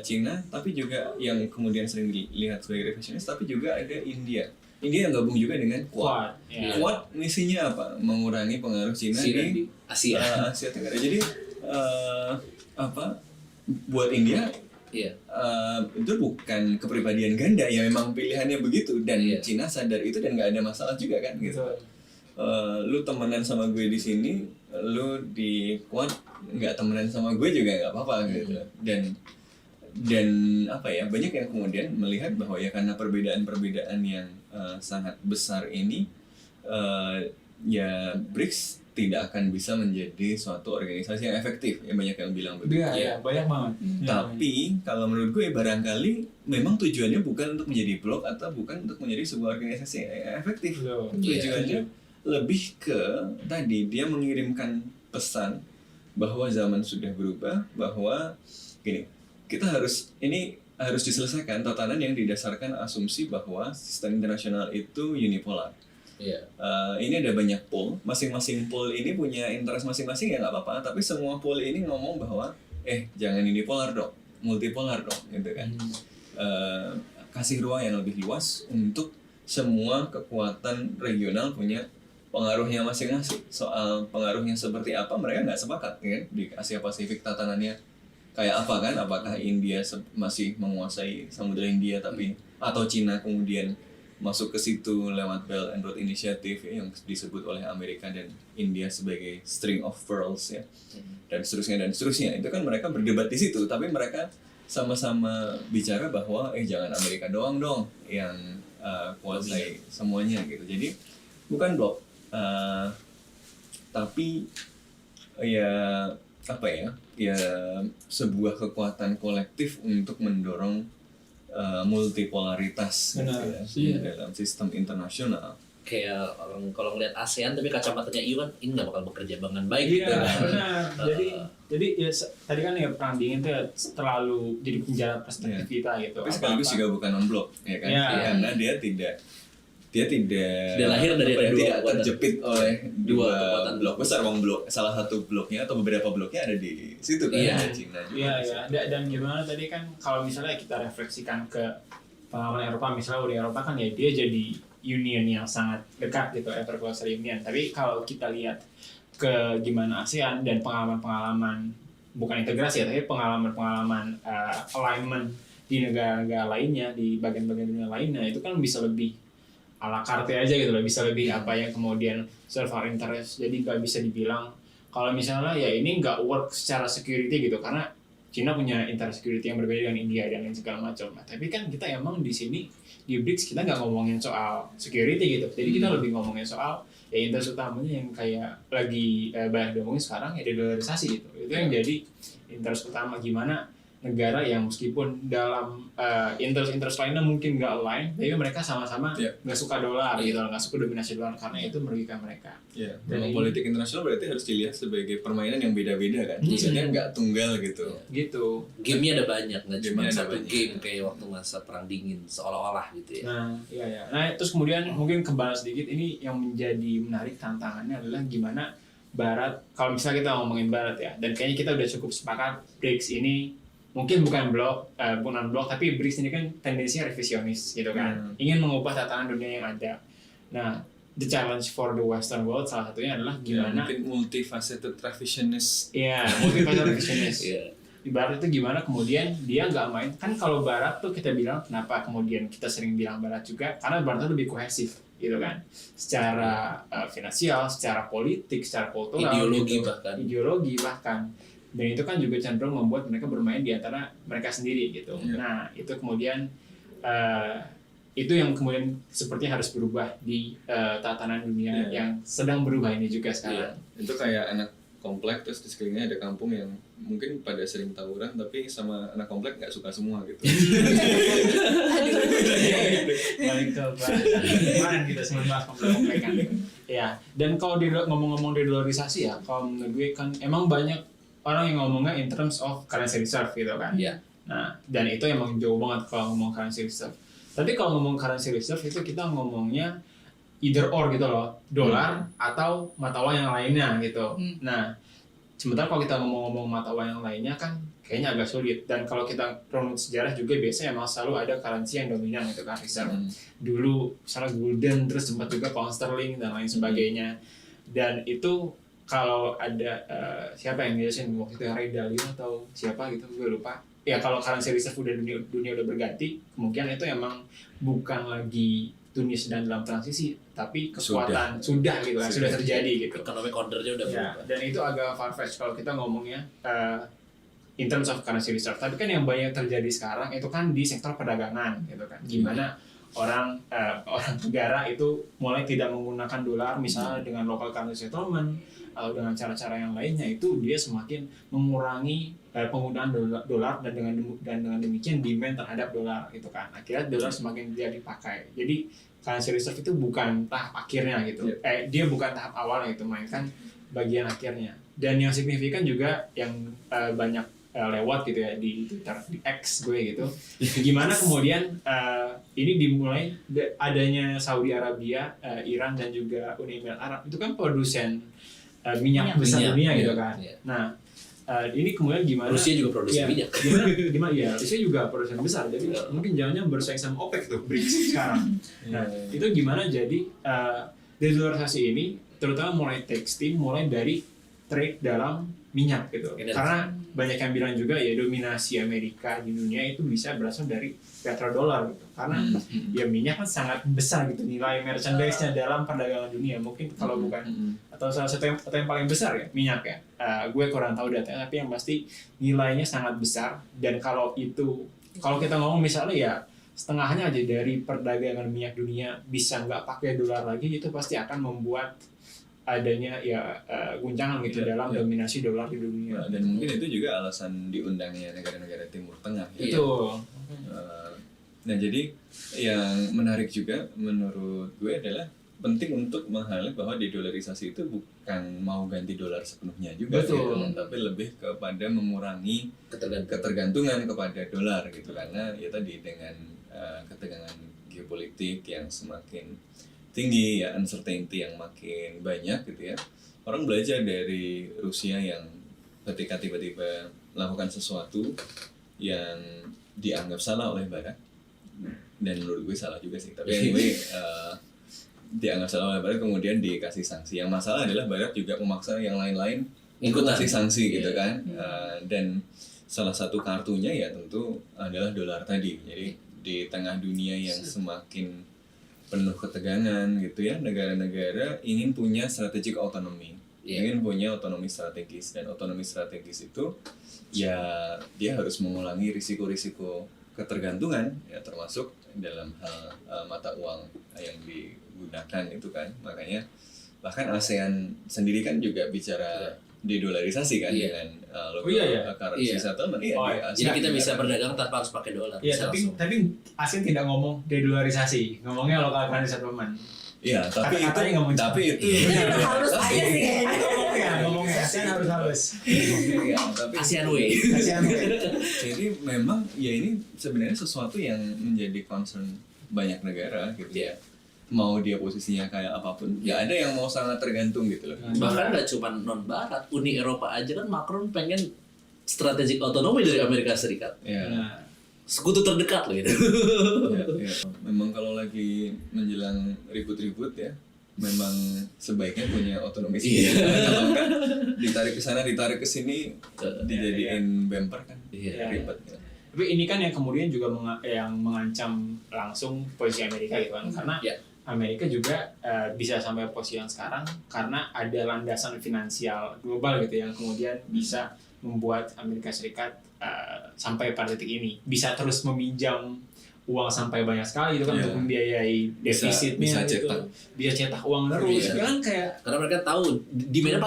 Cina, tapi juga yang kemudian sering dilihat sebagai revisionis, tapi juga ada India yang gabung juga dengan Quad. Quad misinya apa? Mengurangi pengaruh Cina di Asia Tenggara. Jadi buat India Iya. Itu bukan kepribadian ganda ya, memang pilihannya begitu dan Iya. Cina sadar itu dan nggak ada masalah juga kan gitu. Lu temenan sama gue di sini, lu di Quad nggak temenan sama gue juga nggak apa-apa gitu. Dan apa ya, banyak yang kemudian melihat bahwa ya karena perbedaan-perbedaan yang sangat besar ini, ya BRICS tidak akan bisa menjadi suatu organisasi yang efektif. Ya banyak yang bilang begitu. Iya, banyak banget. Tapi kalau menurut gue barangkali memang tujuannya bukan untuk menjadi blok atau bukan untuk menjadi sebuah organisasi yang efektif. Tujuannya lebih ke tadi dia mengirimkan pesan bahwa zaman sudah berubah, bahwa gini, kita harus diselesaikan tatanan yang didasarkan asumsi bahwa sistem internasional itu unipolar. Iya. Ini ada banyak pool, masing-masing pool ini punya interest masing-masing ya nggak apa-apa, tapi semua pool ini ngomong bahwa jangan unipolar dong, multipolar dong, gitu kan. Kasih ruang yang lebih luas untuk semua kekuatan regional punya pengaruhnya masing-masing. Soal pengaruhnya seperti apa mereka nggak sepakat kan di Asia Pasifik, tatanannya kayak apa kan, apakah India masih menguasai Samudra India tapi atau Cina kemudian masuk ke situ lewat Belt and Road Initiative ya, yang disebut oleh Amerika dan India sebagai string of pearls ya, dan seterusnya. Itu kan mereka berdebat di situ, tapi mereka sama-sama bicara bahwa jangan Amerika doang dong yang kuasai semuanya gitu. Jadi bukan blok, tapi ya apa ya sebuah kekuatan kolektif untuk mendorong multipolaritas gitu ya, dalam sistem internasional. Kayak orang kalau ngeliat ASEAN tapi kacamatanya EU kan ini nggak bakal bekerja dengan baik Iya, gitu kan. benar. Jadi ya tadi kan ya perang dingin tuh ya terlalu jadi penjara perspektif kita gitu. Tapi sekaligus juga bukan non blok ya kan, karena dia tidak lahir dari tidak kekuatan. terjepit oleh dua kekuatan. blok besar. Salah satu bloknya atau beberapa bloknya ada di situ kan, Iya. ada Cina juga. Iya. Dan gimana tadi kan kalau misalnya kita refleksikan ke pengalaman Eropa, misalnya Uni Eropa kan ya dia jadi union yang sangat dekat gitu, ever closer union. Tapi kalau kita lihat ke gimana ASEAN dan pengalaman-pengalaman bukan integrasi ya, tapi pengalaman-pengalaman alignment di negara-negara lainnya, di bagian-bagian dunia lainnya, itu kan bisa lebih ala carte aja gitu loh, bisa lebih apa yang kemudian serve our interest. Jadi nggak bisa dibilang kalau misalnya ya ini nggak work secara security gitu, karena Cina punya interest security yang berbeda dengan India dan lain segala macam. Nah, tapi kan kita emang di sini di BRICS kita nggak ngomongin soal security gitu, jadi kita lebih ngomongin soal ya interest utamanya yang kayak lagi banyak diomongin sekarang ya de-dollarisasi gitu. Itu yang jadi interest utama, gimana negara yang meskipun dalam interest lainnya mungkin nggak align, tapi mereka sama-sama nggak suka dolar gitu, nggak suka dominasi dolar karena itu merugikan mereka. Ya, dalam politik internasional berarti harus dilihat sebagai permainan yang beda-beda kan, maksudnya nggak tunggal gitu. Gitu. Game-nya ada banyak, nggak cuma Game-nya ada satu banyak. game kayak waktu masa perang dingin seolah-olah gitu ya. Nah, iya. Nah, terus kemudian mungkin kembali sedikit, ini yang menjadi menarik tantangannya adalah gimana Barat, kalau misalnya kita ngomongin Barat ya, dan kayaknya kita udah cukup sepakat BRICS ini mungkin bukan bukan blok, tapi BRICS ini kan tendensinya revisionis gitu kan, ingin mengubah tatanan dunia yang ada. Nah, the challenge for the Western world salah satunya adalah gimana mungkin multifaceted revisionist. Iya, multifaceted revisionis. Iya. Di Barat itu gimana kemudian dia nggak main, kan kalau Barat tuh kita bilang kenapa kemudian kita sering bilang Barat juga karena Barat tuh lebih kohesif gitu kan, secara finansial, secara politik, secara kultural, ideologi bahkan. Dan itu kan juga cenderung membuat mereka bermain di antara mereka sendiri gitu. Nah, itu kemudian itu yang kemudian sepertinya harus berubah di tatanan dunia yang sedang berubah ini juga sekarang. Itu kayak anak komplek terus di sekelilingnya ada kampung yang mungkin pada sering tawuran tapi sama anak komplek nggak suka semua gitu. Balik ke kemarin kita sempat bahas komplek-komplekan. Ya, dan kalau ngomong-ngomong de-dollarisasi ya, kalau menurut gue kan emang banyak orang yang ngomongnya in terms of currency reserve gitu kan. Iya. Nah, dan itu emang jauh banget kalau ngomong currency reserve. Tapi kalau ngomong currency reserve itu kita ngomongnya either or gitu loh, dolar atau mata uang yang lainnya gitu. Nah, sementara kalau kita ngomong mata uang yang lainnya kan kayaknya agak sulit. Dan kalau kita runut sejarah juga biasanya emang selalu ada currency yang dominan gitu kan, reserve. Dulu misalnya gulden, terus sempat juga pound sterling dan lain sebagainya. Dan itu kalau ada siapa yang ngejelasin waktu itu, Ray Dalio atau siapa gitu, gue lupa. ya kalau currency reserve udah dunia udah berganti, kemungkinan itu emang bukan lagi dunia sedang dalam transisi, tapi kekuatan sudah gitu kan, sudah terjadi gitu. Economic order-nya udah Ya, berubah. dan itu agak far-fetched kalau kita ngomongnya in terms of currency reserve. Tapi kan yang banyak terjadi sekarang itu kan di sektor perdagangan gitu kan. Gimana orang negara itu mulai tidak menggunakan dolar misalnya dengan local currency settlement atau dengan cara-cara yang lainnya, itu dia semakin mengurangi penggunaan dolar dan dengan demikian demand terhadap dolar gitu kan. Akhirnya dolar semakin dia dipakai. Jadi currency reserve itu bukan tahap akhirnya gitu. Dia bukan tahap awalnya itu, melainkan bagian akhirnya. Dan yang signifikan juga yang banyak lewat gitu ya di Twitter, di X gue gitu. Gimana kemudian ini dimulai adanya Saudi Arabia, Iran dan juga Uni Emirat Arab itu kan produsen minyak besar dunia gitu kan. Nah, ini kemudian gimana Rusia juga produksi minyak. Gimana ya, Rusia juga produsen besar. Jadi mungkin jangan bersaing sama OPEC tuh, BRICS sekarang. Nah, itu gimana jadi dedolarisasi ini terutama mulai tekstil, mulai dari trade dalam minyak gitu. Karena banyak yang bilang juga ya dominasi Amerika di dunia itu bisa berasal dari petrodollar gitu. Karena ya minyak kan sangat besar gitu nilai merchandise-nya dalam perdagangan dunia. Mungkin kalau bukan atau salah satu yang paling besar ya minyak ya. Gue kurang tahu datanya, tapi yang pasti nilainya sangat besar. Dan kalau kita ngomong misalnya ya setengahnya aja dari perdagangan minyak dunia bisa nggak pakai dolar lagi, itu pasti akan membuat adanya guncangan gitu dalam dominasi dolar di dunia. Dan mungkin itu juga alasan diundangnya negara-negara Timur Tengah. Itu. Nah jadi yang menarik juga menurut gue adalah penting untuk meng-highlight bahwa dedolarisasi itu bukan mau ganti dolar sepenuhnya juga, gitu, tapi lebih kepada mengurangi ketergantungan kepada dolar gitu, karena ya tadi dengan ketegangan geopolitik yang semakin tinggi ya, uncertainty yang makin banyak gitu ya, orang belajar dari Rusia yang ketika tiba-tiba melakukan sesuatu yang dianggap salah oleh Barat, dan menurut gue salah juga sih, tapi anyway dianggap salah oleh Barat kemudian dikasih sanksi. Yang masalah adalah Barat juga memaksa yang lain-lain ikut kasih sanksi gitu kan. Dan salah satu kartunya ya tentu adalah dolar tadi. Jadi di tengah dunia yang semakin penuh ketegangan gitu ya, negara-negara ingin punya strategic autonomy, ingin punya otonomi strategis, dan otonomi strategis itu ya dia harus mengurangi risiko-risiko ketergantungan ya, termasuk dalam hal mata uang yang digunakan itu kan. Makanya bahkan ASEAN sendiri kan juga bicara dedolarisasi kan dengan local currency settlement. Jadi kita bisa berdagang tanpa harus pakai dolar. Iya, tapi ASEAN tidak ngomong dedolarisasi, ngomongnya local currency settlement. Iya, tapi itu harus aja sih kayaknya. Ngomongnya ASEAN harus halus. Tapi ASEAN way. Jadi memang ya ini sebenarnya sesuatu yang menjadi concern banyak negara gitu ya. Mau dia posisinya kayak apapun, ya ada yang mau sangat tergantung gitu loh. Bahkan nggak cuma non Barat, Uni Eropa aja kan Macron pengen strategic otonomi dari Amerika Serikat. Sekutu terdekat loh itu. Ya. Memang kalau lagi menjelang ribut-ribut ya, memang sebaiknya punya otonomi sendiri. Kalau enggak ditarik ke sana, ditarik ke sini, dijadiin bumper kan, ribet. Tapi ini kan yang kemudian juga yang mengancam langsung posisi Amerika gitu kan, karena Amerika juga bisa sampai posisi yang sekarang karena ada landasan finansial global gitu yang kemudian bisa membuat Amerika Serikat sampai pada titik ini bisa terus meminjam uang sampai banyak sekali itu kan untuk membiayai defisitnya bisa cetak uang terus kan, kayak karena mereka tahu demand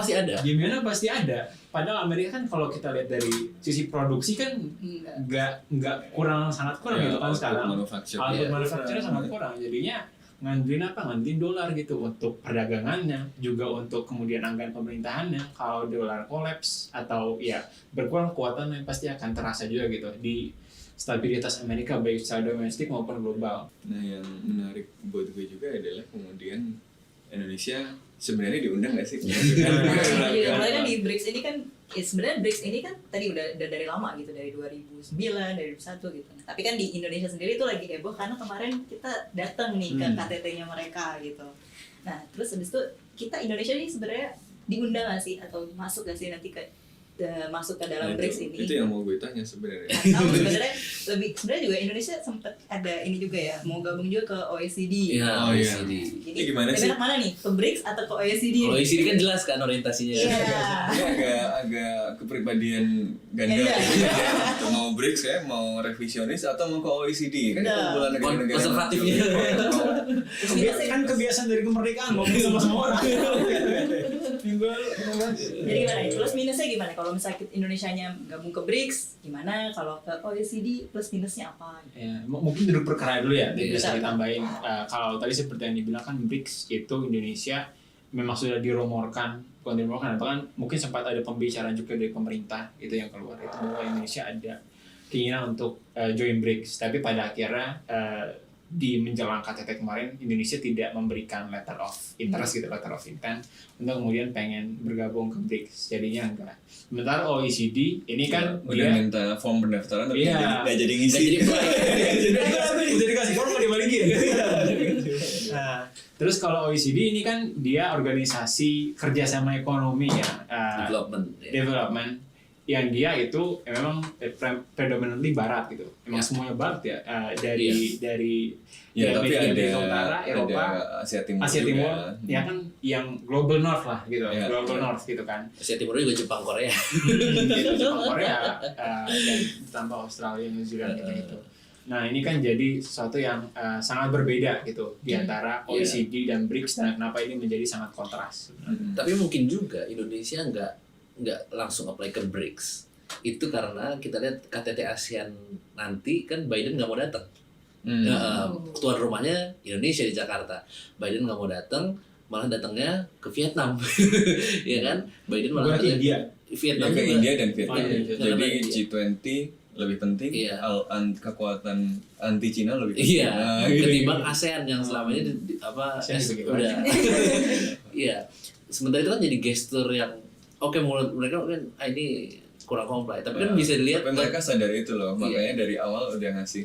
pasti ada. Padahal Amerika kan kalau kita lihat dari sisi produksi kan nggak sangat kurang gitu kan sekarang. Output manufacture sangat kurang, jadinya ngandelin dolar gitu untuk perdagangannya, juga untuk kemudian anggaran pemerintahannya. Kalau dolar kolaps atau ya berkurang kekuatannya pasti akan terasa juga gitu di stabilitas Amerika baik secara domestik maupun global. Nah yang menarik buat gue juga adalah kemudian Indonesia sebenarnya diundang nggak sih? Mulai kan di BRICS ini kan, sebenarnya BRICS ini kan tadi udah dari lama gitu, dari 2009, dari 2001 gitu. Tapi kan di Indonesia sendiri itu lagi heboh karena kemarin kita datang nih ke KTT-nya mereka gitu. Nah terus habis itu kita Indonesia ini sebenarnya diundang nggak sih atau masuk nggak sih nanti ke masuk ke dalam Nah, BRICS ini. itu yang mau gue tanya sebenarnya. Atau sebenarnya juga Indonesia sempat ada ini juga ya, mau gabung juga ke OECD. Iya, Oh, iya. OECD. Ini gimana sih? Enak mana nih, ke BRICS atau ke OECD? Kalau OECD kan jelas kan orientasinya. Iya. Ini agak kepribadian ganda. Iya. Gitu. Mau BRICS ya, mau revisionis atau mau ke OECD kan Nah. kumpulan negara-negara Konservatifnya. Kan kebiasaan dari kemerdekaan ngomong sama semua orang. Jadi gimana nih, plus minusnya gimana? Kalau misalnya Indonesianya gabung ke BRICS, gimana? Kalau ke OECD plus minusnya apa? Ya, mungkin duduk perkara dulu ya, Iya. bisa ditambahin. Kalau tadi seperti yang dibilang kan BRICS itu Indonesia memang sudah dirumorkan, bukan dirumorkan, bahkan mungkin sempat ada pembicaraan juga dari pemerintah itu yang keluar itu bahwa Indonesia ada keinginan untuk join BRICS, tapi pada akhirnya di menjelang KTT kemarin Indonesia tidak memberikan letter of interest gitu, letter of intent untuk kemudian pengen bergabung ke BRICS, jadinya enggak. Sementara OECD ini kan udah minta form pendaftaran tapi Iya. nggak jadi ngisi. Nggak jadi play. Udah dikasih form nggak dibalikin. Nah, terus kalau OECD ini kan dia organisasi kerjasama ekonomi ya, Development. Ya. development, yang dia itu memang predominantly barat gitu, memang Ya. semuanya barat ya, dari Ya, tapi Amerika ada Utara, Eropa, Asia Timur. Asia juga. Timur, ya kan yang global north lah gitu, Ya, global ya. north gitu kan. Asia Timur juga Jepang, Korea. Gitu, Jepang, Korea, dan tambah Australia, New Zealand gitu. Nah ini kan jadi sesuatu yang sangat berbeda gitu di antara OECD dan BRICS, dan kenapa ini menjadi sangat kontras. Tapi mungkin juga Indonesia nggak langsung apply ke BRICS. Itu karena kita lihat KTT ASEAN nanti kan Biden nggak mau datang. Tuan rumahnya Indonesia di Jakarta. Biden nggak mau datang, malah datangnya ke Vietnam. Ya kan? Biden malah Bukan India. Vietnam Ya, ke juga. India dan Vietnam. Oh, iya, Vietnam Jadi dan India. G20 lebih penting, Iya. kekuatan anti Cina lebih penting. Iya, Nah, ketimbang ASEAN yang selama ini ASEAN begitu udah. Iya. Sementara itu kan jadi gestur yang oke, menurut mereka kan ini kurang comply, tapi kan bisa dilihat Tapi mereka sadar itu loh, makanya dari awal udah ngasih.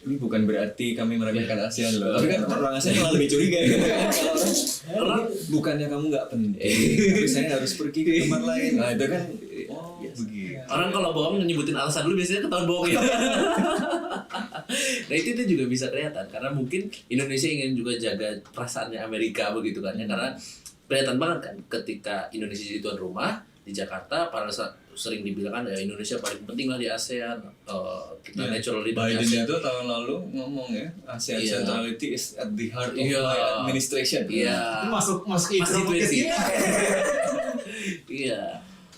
Ini bukan berarti kami meremehkan ASEAN loh. Tapi kan orang ASEAN malah lebih curiga gitu kan. Orang bukannya kamu nggak penting, tapi saya harus pergi ke tempat lain. Nah itu kan, begitu. orang kalau bohong nyebutin alasan dulu biasanya ketahuan bohong ya. Nah itu juga bisa kelihatan karena mungkin Indonesia ingin juga jaga perasaannya Amerika begitu kan ya, karena kelihatan banget kan ketika Indonesia jadi tuan rumah di Jakarta, pada saat sering dibilang kan ya Indonesia paling penting lah di ASEAN, kita natural leader di Biden ASEAN. itu tahun lalu ngomong ya, ASEAN Iya. centrality is at the heart of Iya. my administration. Iya. Masuk Masih podcast tweet. kita. Iya.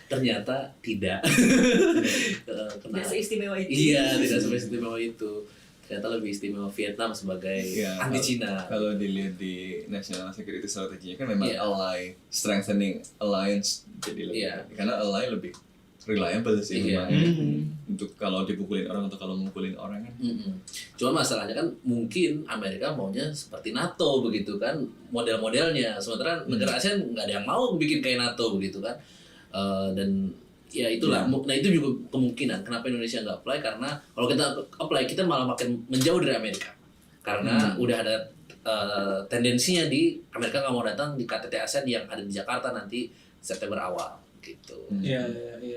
Ternyata tidak. Tidak seistimewa itu. Iya, tidak seistimewa itu. Ternyata lebih istimewa Vietnam sebagai Iya, anti Cina. Kalau dilihat di national security strategy kan memang Iya. ally, strengthening alliance jadi lebih Iya. karena ally lebih reliable sih Iya. memang untuk kalau dipukulin orang atau kalau mukulin orang kan. Cuma masalahnya kan mungkin Amerika maunya seperti NATO begitu kan model-modelnya. Sementara negara ASEAN nggak ada yang mau bikin kayak NATO begitu kan. Dan ya itulah. Nah itu juga kemungkinan kenapa Indonesia nggak apply, karena kalau kita apply kita malah makin menjauh dari Amerika. Karena udah ada tendensinya di Amerika nggak mau datang di KTT ASEAN yang ada di Jakarta nanti September awal gitu. Iya.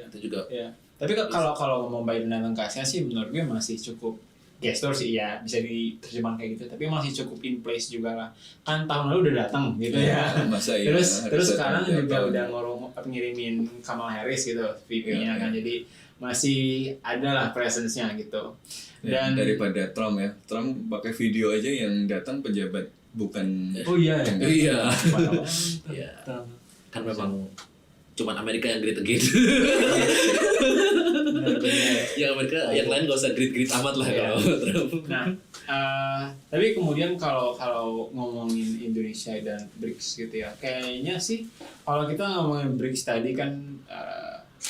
Itu juga. Ya. Tapi kalau ngomong Biden datang ke ASEAN sih menurut gue masih cukup gestur sih ya, bisa diterjemahkan kayak gitu, tapi masih cukup in place juga lah. Kan tahun lalu udah datang gitu ya. Masa iya, Terus harus sekarang datang juga tiap udah tahun. ngirimin Kamala Harris gitu VP-nya Iya, kan. iya. Jadi masih ada lah presence-nya gitu. Ya, Dan daripada Trump ya, Trump pakai video aja yang datang pejabat bukan. oh iya ya. Iya. Iya. Iya. Kan memang cuman Amerika yang great again. Yang Amerika, yang lain gak usah great amat lah Iya. kalau Trump. Nah, tapi kemudian kalau ngomongin Indonesia dan BRICS gitu ya, kayaknya sih kalau kita ngomongin BRICS tadi kan,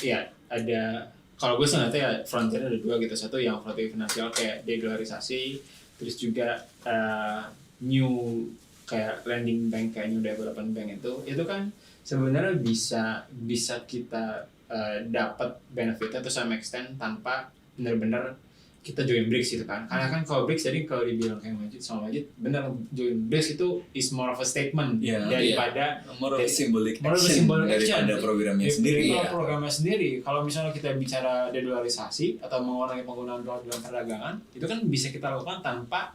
ya ada, kalau gue sih ngeliatnya ya frontier ada dua gitu, satu yang frontier finansial kayak dedolarisasi, terus juga new kayak lending bank kayak New Development Bank itu kan sebenarnya bisa kita dapat benefitnya to some extent tanpa benar-benar kita join BRICS gitu kan. Karena kan kalau BRICS tadi kalau dibilang kayak Majid benar, join BRICS itu is more of a statement Iya. daripada more of a symbolic more of a action symbolic daripada action. programnya sendiri. Kalau Iya. programnya sendiri, kalau misalnya kita bicara dedolarisasi atau mengurangi penggunaan dolar dalam perdagangan, itu kan bisa kita lakukan tanpa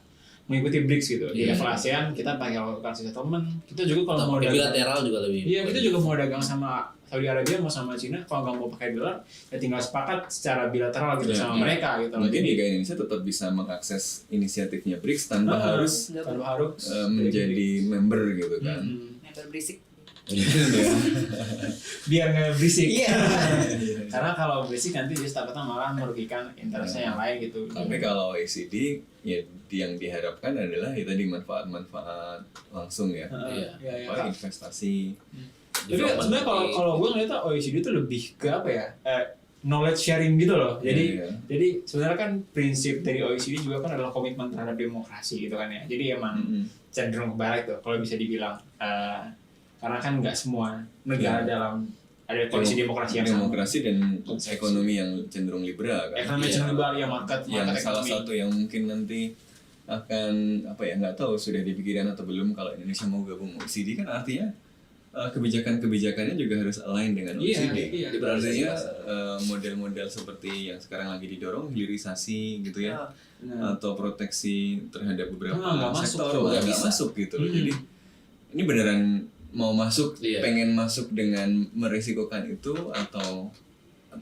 mengikuti BRICS gitu. Di Iya. level ASEAN kita pakai currency settlement. Kita juga kalau mau Di dagang, bilateral juga lebih. iya kita juga mau dagang sama Saudi Arabia mau sama Cina, kalau nggak mau pakai dolar, ya tinggal sepakat secara bilateral gitu Iya. sama mereka gitu. Mungkin Liga Indonesia tetap bisa mengakses inisiatifnya BRICS tanpa harus harus menjadi member gitu kan. Member berisik. Biar nggak berisik. Iya. Karena kalau berisik nanti just takutnya malah merugikan interestnya yang lain gitu. Tapi kalau OECD ya yang diharapkan adalah itu tadi manfaat-manfaat langsung ya. Iya. Apa, investasi. Jadi sebenarnya kalau gue ngeliatnya OECD itu lebih ke apa ya? Knowledge sharing gitu loh. Jadi Iya. jadi sebenarnya kan prinsip dari OECD juga kan adalah komitmen terhadap demokrasi gitu kan ya. Jadi emang cenderung kebalik tuh kalau bisa dibilang. Karena kan nggak semua negara dalam ada kondisi demokrasi yang sama. Demokrasi dan ekonomi yang cenderung liberal kan. Ekonomi cenderung liberal ya market Yang salah ekonomi. satu yang mungkin nanti akan apa ya, nggak tahu sudah dipikiran atau belum kalau Indonesia mau gabung OECD kan artinya kebijakan-kebijakannya juga harus align dengan OECD. Iya. Artinya model-model seperti yang sekarang lagi didorong, hilirisasi gitu ya, atau proteksi terhadap beberapa nggak masuk sektor tuh, nggak bisa. masuk gitu loh. Jadi ini beneran mau masuk, Iya. pengen masuk dengan meresikokan itu atau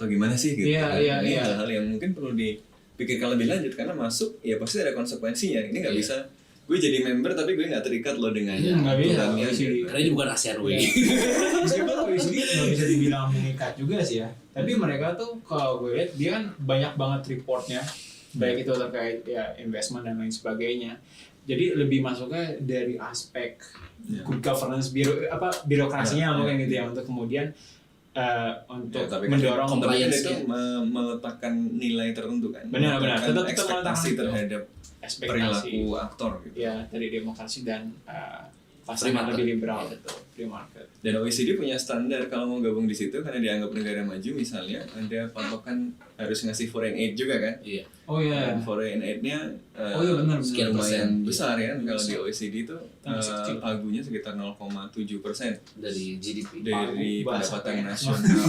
gimana sih gitu. Iya, Ini iya. hal-hal yang mungkin perlu dipikirkan lebih lanjut karena masuk ya pasti ada konsekuensinya. Ini nggak Iya. bisa gue jadi member tapi gue nggak terikat loh dengan Nggak bisa, aturannya OECD. gitu. Karena ini bukan ASEAN Week. Meskipun OECD nggak bisa dibilang mengikat juga sih ya. Tapi mereka tuh kalau gue lihat dia kan banyak banget reportnya, baik itu terkait ya investment dan lain sebagainya. Jadi lebih masuknya dari aspek good governance birokrasinya mungkin gitu ya untuk kemudian untuk Ya, tapi mendorong kan compliance itu meletakkan nilai tertentu kan. Benar. Meletakkan Tetap ekspektasi meletakkan itu. terhadap ekspektasi perilaku aktor gitu. ya dari demokrasi dan pasar Free yang market. lebih liberal itu free market. Dan OECD punya standar kalau mau gabung di situ karena dianggap negara maju misalnya ada patokan harus ngasih foreign aid juga kan. Iya. Oh iya. Dan foreign aid-nya Oh iya benar. sekian lumayan persen. besar ya kalau di OECD itu Masih kecil. pagunya sekitar 0,7% Dari GDP. dari Bahasa pendapatan PNS. nasional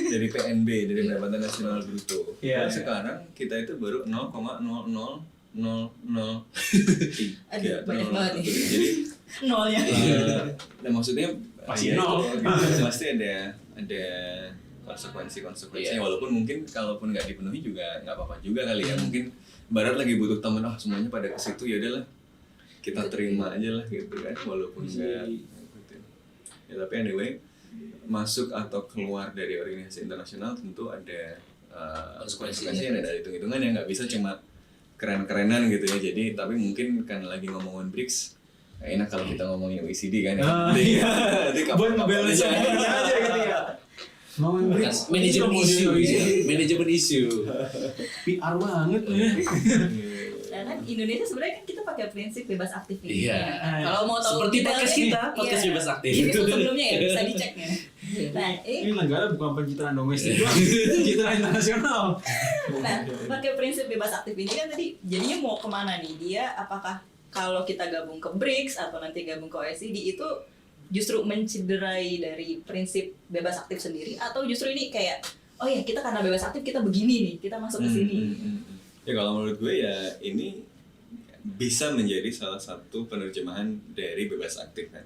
dari PNB dari pendapatan nasional bruto. Iya, Nah, iya. sekarang kita itu baru 0,00003. Aduh, banyak banget nih. Jadi Nolnya. nah maksudnya Masih ya nol. itu, gitu. Pasti ada konsekuensinya walaupun mungkin kalaupun nggak dipenuhi juga nggak apa-apa juga kali ya, mungkin Barat lagi butuh temen, semuanya pada ke situ ya udahlah kita terima aja lah gitu kan walaupun nggak ngikutin. Ya tapi anyway masuk atau keluar dari organisasi internasional tentu ada konsekuensinya, ada hitung-hitungan yang nggak bisa cuma keren-kerenan gitu ya. Jadi tapi mungkin kan lagi ngomongin BRICS enak kalau kita ngomongin OECD kan ya. Jadi Buat ngebalance aja gitu ya. Mau Manajemen isu. PR banget ya. Nah kan Indonesia sebenarnya kan kita pakai prinsip bebas aktif ini. Iya. Kalau mau tahu Seperti podcast detailnya, kita, podcast iya. bebas aktif. Episode sebelumnya ya bisa dicek ya. Nah Ini negara bukan pencitraan domestik doang, pencitraan internasional. Nah, pakai prinsip bebas aktif ini kan tadi jadinya mau kemana nih? Dia apakah kalau kita gabung ke BRICS atau nanti gabung ke OECD itu justru mencederai dari prinsip bebas aktif sendiri atau justru ini kayak oh ya kita karena bebas aktif kita begini nih, kita masuk ke sini. Ya kalau menurut gue ya ini bisa menjadi salah satu penerjemahan dari bebas aktif kan.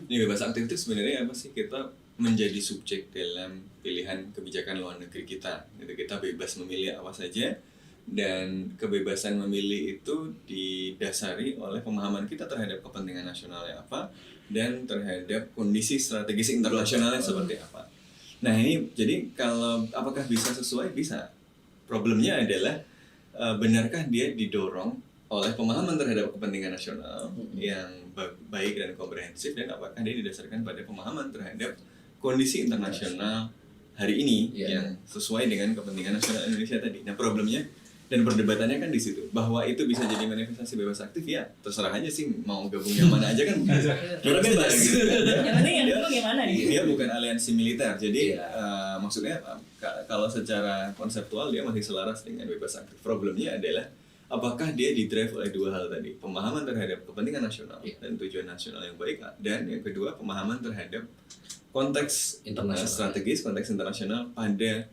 Ini bebas aktif itu sebenarnya apa sih? Kita menjadi subjek dalam pilihan kebijakan luar negeri kita. Jadi kita bebas memilih apa saja dan kebebasan memilih itu didasari oleh pemahaman kita terhadap kepentingan nasionalnya apa dan terhadap kondisi strategis internasionalnya seperti apa. Nah ini jadi kalau apakah bisa sesuai? Bisa. Problemnya adalah benarkah dia didorong oleh pemahaman terhadap kepentingan nasional yang baik dan komprehensif dan apakah dia didasarkan pada pemahaman terhadap kondisi internasional hari ini yang sesuai dengan kepentingan nasional Indonesia tadi. Nah problemnya Dan perdebatannya kan di situ, bahwa itu bisa jadi manifestasi bebas aktif ya terserah aja sih mau gabung yang mana aja kan. Kita bebas gitu. Yang penting yang dulu gimana nih? Dia bukan aliansi militer, jadi maksudnya kalau secara konseptual dia masih selaras dengan bebas aktif. Problemnya adalah apakah dia didrive oleh dua hal tadi, pemahaman terhadap kepentingan nasional dan tujuan nasional yang baik, dan yang kedua pemahaman terhadap konteks Internasional. strategis, konteks internasional pada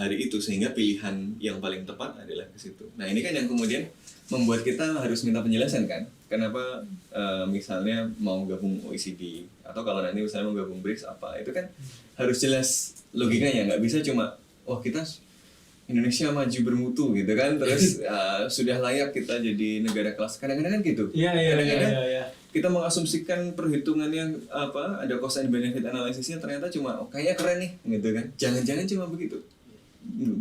hari itu, sehingga pilihan yang paling tepat adalah ke situ. Nah ini kan yang kemudian membuat kita harus minta penjelasan kan, kenapa misalnya mau gabung OECD atau kalau nanti misalnya mau gabung BRICS apa, itu kan harus jelas logikanya, nggak bisa cuma wah kita Indonesia maju bermutu gitu kan, terus sudah layak kita jadi negara kelas. Kadang-kadang kan gitu. Kadang-kadang kita mengasumsikan perhitungannya apa, ada cost and benefit analisisnya, ternyata cuma oh, kayaknya keren nih gitu kan. Jangan-jangan cuma begitu.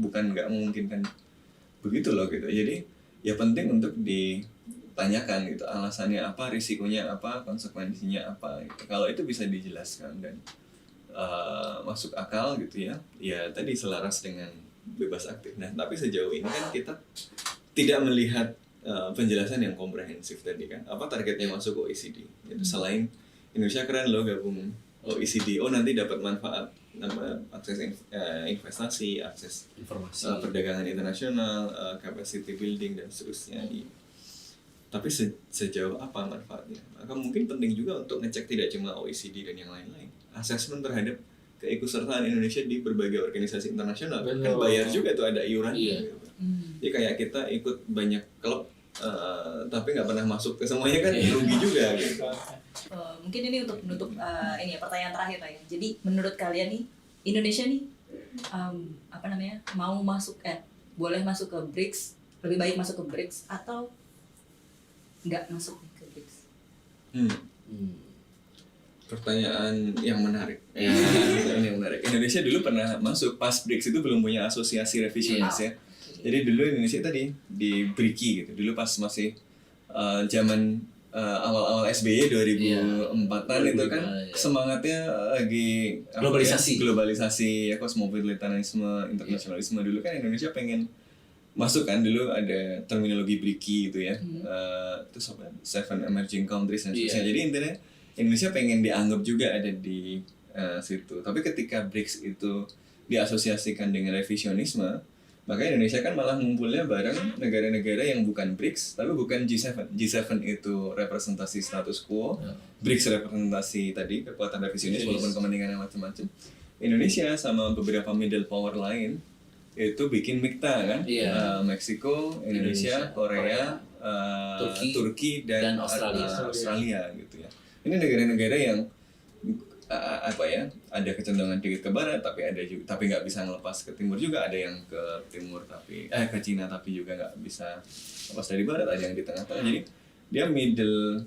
Bukan nggak memungkinkan begitu loh gitu. Jadi ya penting untuk ditanyakan gitu alasannya apa, risikonya apa, konsekuensinya apa gitu. Kalau itu bisa dijelaskan dan masuk akal gitu ya. Ya tadi selaras dengan bebas aktif. Nah, tapi sejauh ini kan kita tidak melihat penjelasan yang komprehensif tadi kan. Apa targetnya masuk OECD? Itu selain Indonesia keren loh gabung OECD. Oh nanti dapat manfaat akses investasi, akses Informasi. perdagangan internasional, capacity building dan seterusnya. Tapi sejauh apa manfaatnya? Maka mungkin penting juga untuk ngecek tidak cuma OECD dan yang lain-lain. Asesmen terhadap keikutsertaan Indonesia di berbagai organisasi internasional. Kan bayar juga tuh ada iurannya. Gitu. Jadi kayak kita ikut banyak klub tapi nggak pernah masuk ke semuanya kan rugi juga gitu. Mungkin ini untuk menutup ini ya pertanyaan terakhir lah ya. Jadi menurut kalian nih Indonesia nih apa namanya mau masuk boleh masuk ke BRICS, lebih baik masuk ke BRICS atau nggak masuk nih ke BRICS? Pertanyaan yang menarik. Pertanyaan yang menarik. Indonesia dulu pernah masuk pas BRICS itu belum punya asosiasi revisionis ya. Jadi dulu Indonesia tadi di BRICI gitu. Dulu pas masih zaman awal-awal SBY 2004-an itu kan semangatnya lagi globalisasi ya, kosmopolitanisme, internasionalisme. Dulu kan Indonesia pengen masuk kan, dulu ada terminologi BRICI gitu ya. Terus apa? 7 emerging countries dan sebagainya. Jadi intinya Indonesia pengen dianggap juga ada di situ. Tapi ketika BRICS itu diasosiasikan dengan revisionisme, maka Indonesia kan malah ngumpulnya bareng negara-negara yang bukan BRICS, tapi bukan G7. G7 itu representasi status quo, BRICS representasi tadi kekuatan revisionis walaupun kepentingannya macam-macam. Indonesia sama beberapa middle power lain itu bikin MIKTA kan, Meksiko, Indonesia, Korea, Turki dan Australia gitu ya. Ini negara-negara yang apa ya, ada kecenderungan dikit ke barat tapi ada juga, tapi nggak bisa ngelepas ke timur juga, ada yang ke timur tapi ke Cina tapi juga nggak bisa lepas dari barat, ada yang di tengah-tengah. Jadi dia middle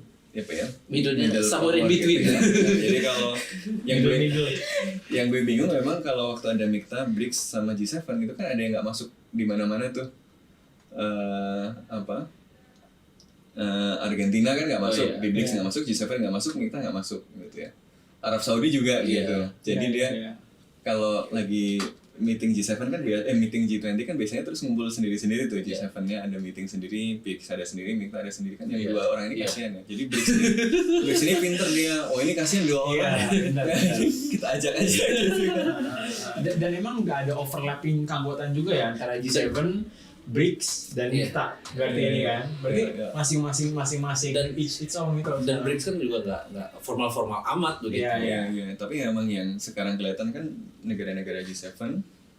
somewhere in between. Gitu ya. Jadi kalau yang gue bingung memang kalau waktu ada MIKTA, BRICS sama G7 itu kan ada yang nggak masuk di mana-mana tuh. Argentina kan nggak masuk, di BRICS nggak masuk, G7 nggak masuk, MIKTA nggak masuk gitu ya. Arab Saudi juga gitu. Jadi dia kalau lagi meeting G7 kan meeting G20 kan biasanya terus ngumpul sendiri-sendiri tuh. G7-nya ada meeting sendiri, BRICS ada sendiri, MIKTA ada sendiri kan, yang dua orang ini kasihan ya. Jadi BRICS ini pinter dia. Oh ini kasihan dua orang. Kita ajak aja gitu. Dan emang nggak ada overlapping keanggotaan juga ya antara G7, BRICS dan MIKTA. Berarti ini kan. Berarti masing-masing dan its own gitu. Dan BRICS kan juga nggak formal amat begitu. Iya. Tapi emang yang sekarang kelihatan kan negara-negara G7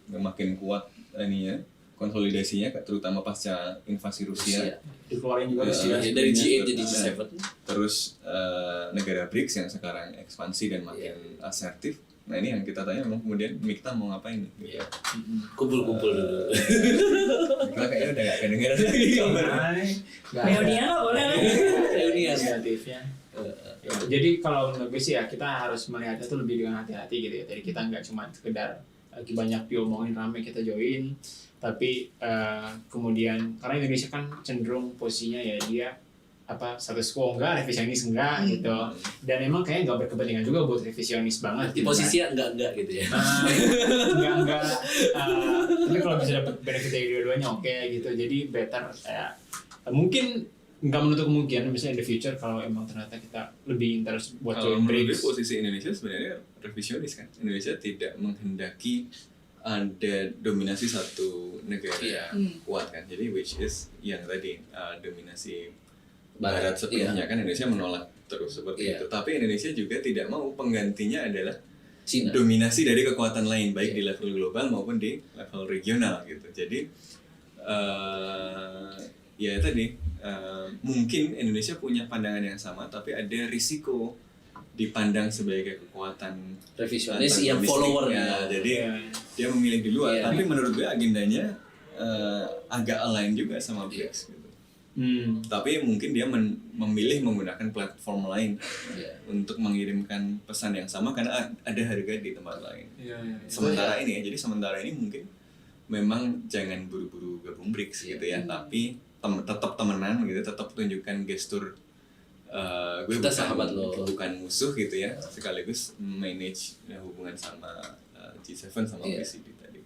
yang makin kuat ininya konsolidasinya, terutama pasca invasi Rusia. Dikeluarin juga Rusia. Dari G8 jadi G7. Terus negara BRICS yang sekarang ekspansi dan makin asertif. Nah ini yang kita tanya memang kemudian MIKTA mau ngapain nih? Kumpul-kumpul dulu. Kita kayaknya udah gak kedengeran lagi kabar. Reunian lah boleh lah. Reunian inisiatifnya. Jadi kalau menurut gue sih ya kita harus melihatnya tuh lebih dengan hati-hati gitu ya. Jadi kita nggak cuma sekedar lagi banyak diomongin rame kita join, tapi kemudian karena Indonesia kan cenderung posisinya ya dia status quo enggak, revisionis enggak gitu. Dan emang kayaknya nggak berkepentingan juga buat revisionis banget. Di posisinya enggak gitu ya. Enggak. Tapi kalau bisa dapat benefit dari dua-duanya oke gitu. Jadi better mungkin nggak menutup kemungkinan misalnya in the future kalau emang ternyata kita lebih interest buat Kalau join menurut gue BRICS. posisi Indonesia sebenarnya revisionis kan. Indonesia tidak menghendaki ada dominasi satu negara kuat kan. Jadi which is yang tadi dominasi Barat sepenuhnya kan Indonesia menolak terus seperti itu. Tapi Indonesia juga tidak mau penggantinya adalah Cina. dominasi dari kekuatan lain baik di level global maupun di level regional gitu. Jadi ya tadi mungkin Indonesia punya pandangan yang sama tapi ada risiko dipandang sebagai kekuatan Revisionis yang followernya. Jadi dia memilih di luar. Iya. Tapi menurut gue agendanya agak align juga sama BRICS gitu. Tapi mungkin dia memilih menggunakan platform lain untuk mengirimkan pesan yang sama karena ada harga di tempat lain. Sementara ini mungkin memang jangan buru-buru gabung BRICS gitu ya, tapi tetap temenan gitu, tetap tunjukkan gestur gue Kita sahabat lo, bukan musuh gitu ya, sekaligus manage hubungan sama G7 sama OECD tadi.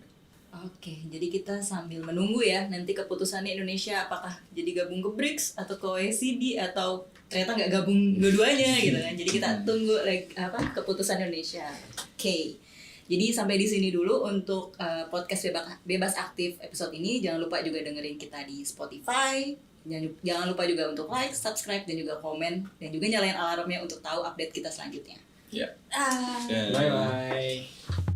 Oke, jadi kita sambil menunggu ya nanti keputusannya Indonesia apakah jadi gabung ke BRICS atau ke OECD atau ternyata nggak gabung dua-duanya gitu kan. Jadi kita tunggu keputusan Indonesia. Oke. Jadi sampai di sini dulu untuk podcast bebas aktif episode ini. Jangan lupa juga dengerin kita di Spotify. Jangan lupa juga untuk like, subscribe dan juga komen dan juga nyalain alarmnya untuk tahu update kita selanjutnya. Ya. Bye bye.